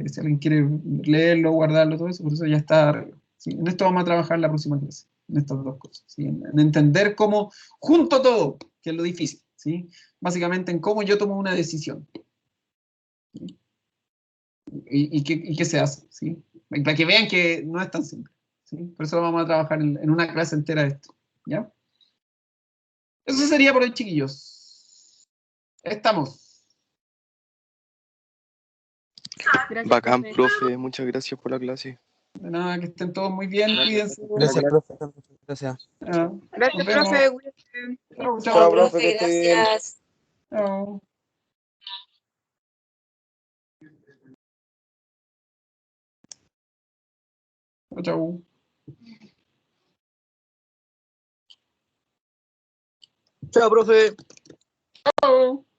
Si alguien quiere leerlo, guardarlo, todo eso, por eso ya está arreglado. ¿Sí? En esto vamos a trabajar la próxima clase, en estas dos cosas. ¿Sí? En entender cómo, junto todo, que es lo difícil. ¿Sí? Básicamente en cómo yo tomo una decisión. ¿Sí? Y qué se hace. ¿Sí? Para que vean que no es tan simple. ¿Sí? Por eso vamos a trabajar en una clase entera de esto. ¿Ya? Eso sería por hoy, chiquillos. Estamos. Gracias, Bacán, profe. profe, muchas gracias por la clase. De nada, que estén todos muy bien, cuídense. Gracias, profe. Muchas gracias. Ah, nos Gracias, vemos. profe. Cuídate. Chao, Chao, chao. profe, que profe, esté bien. gracias. Chao. Chao, chao. Chao, profe. Chao.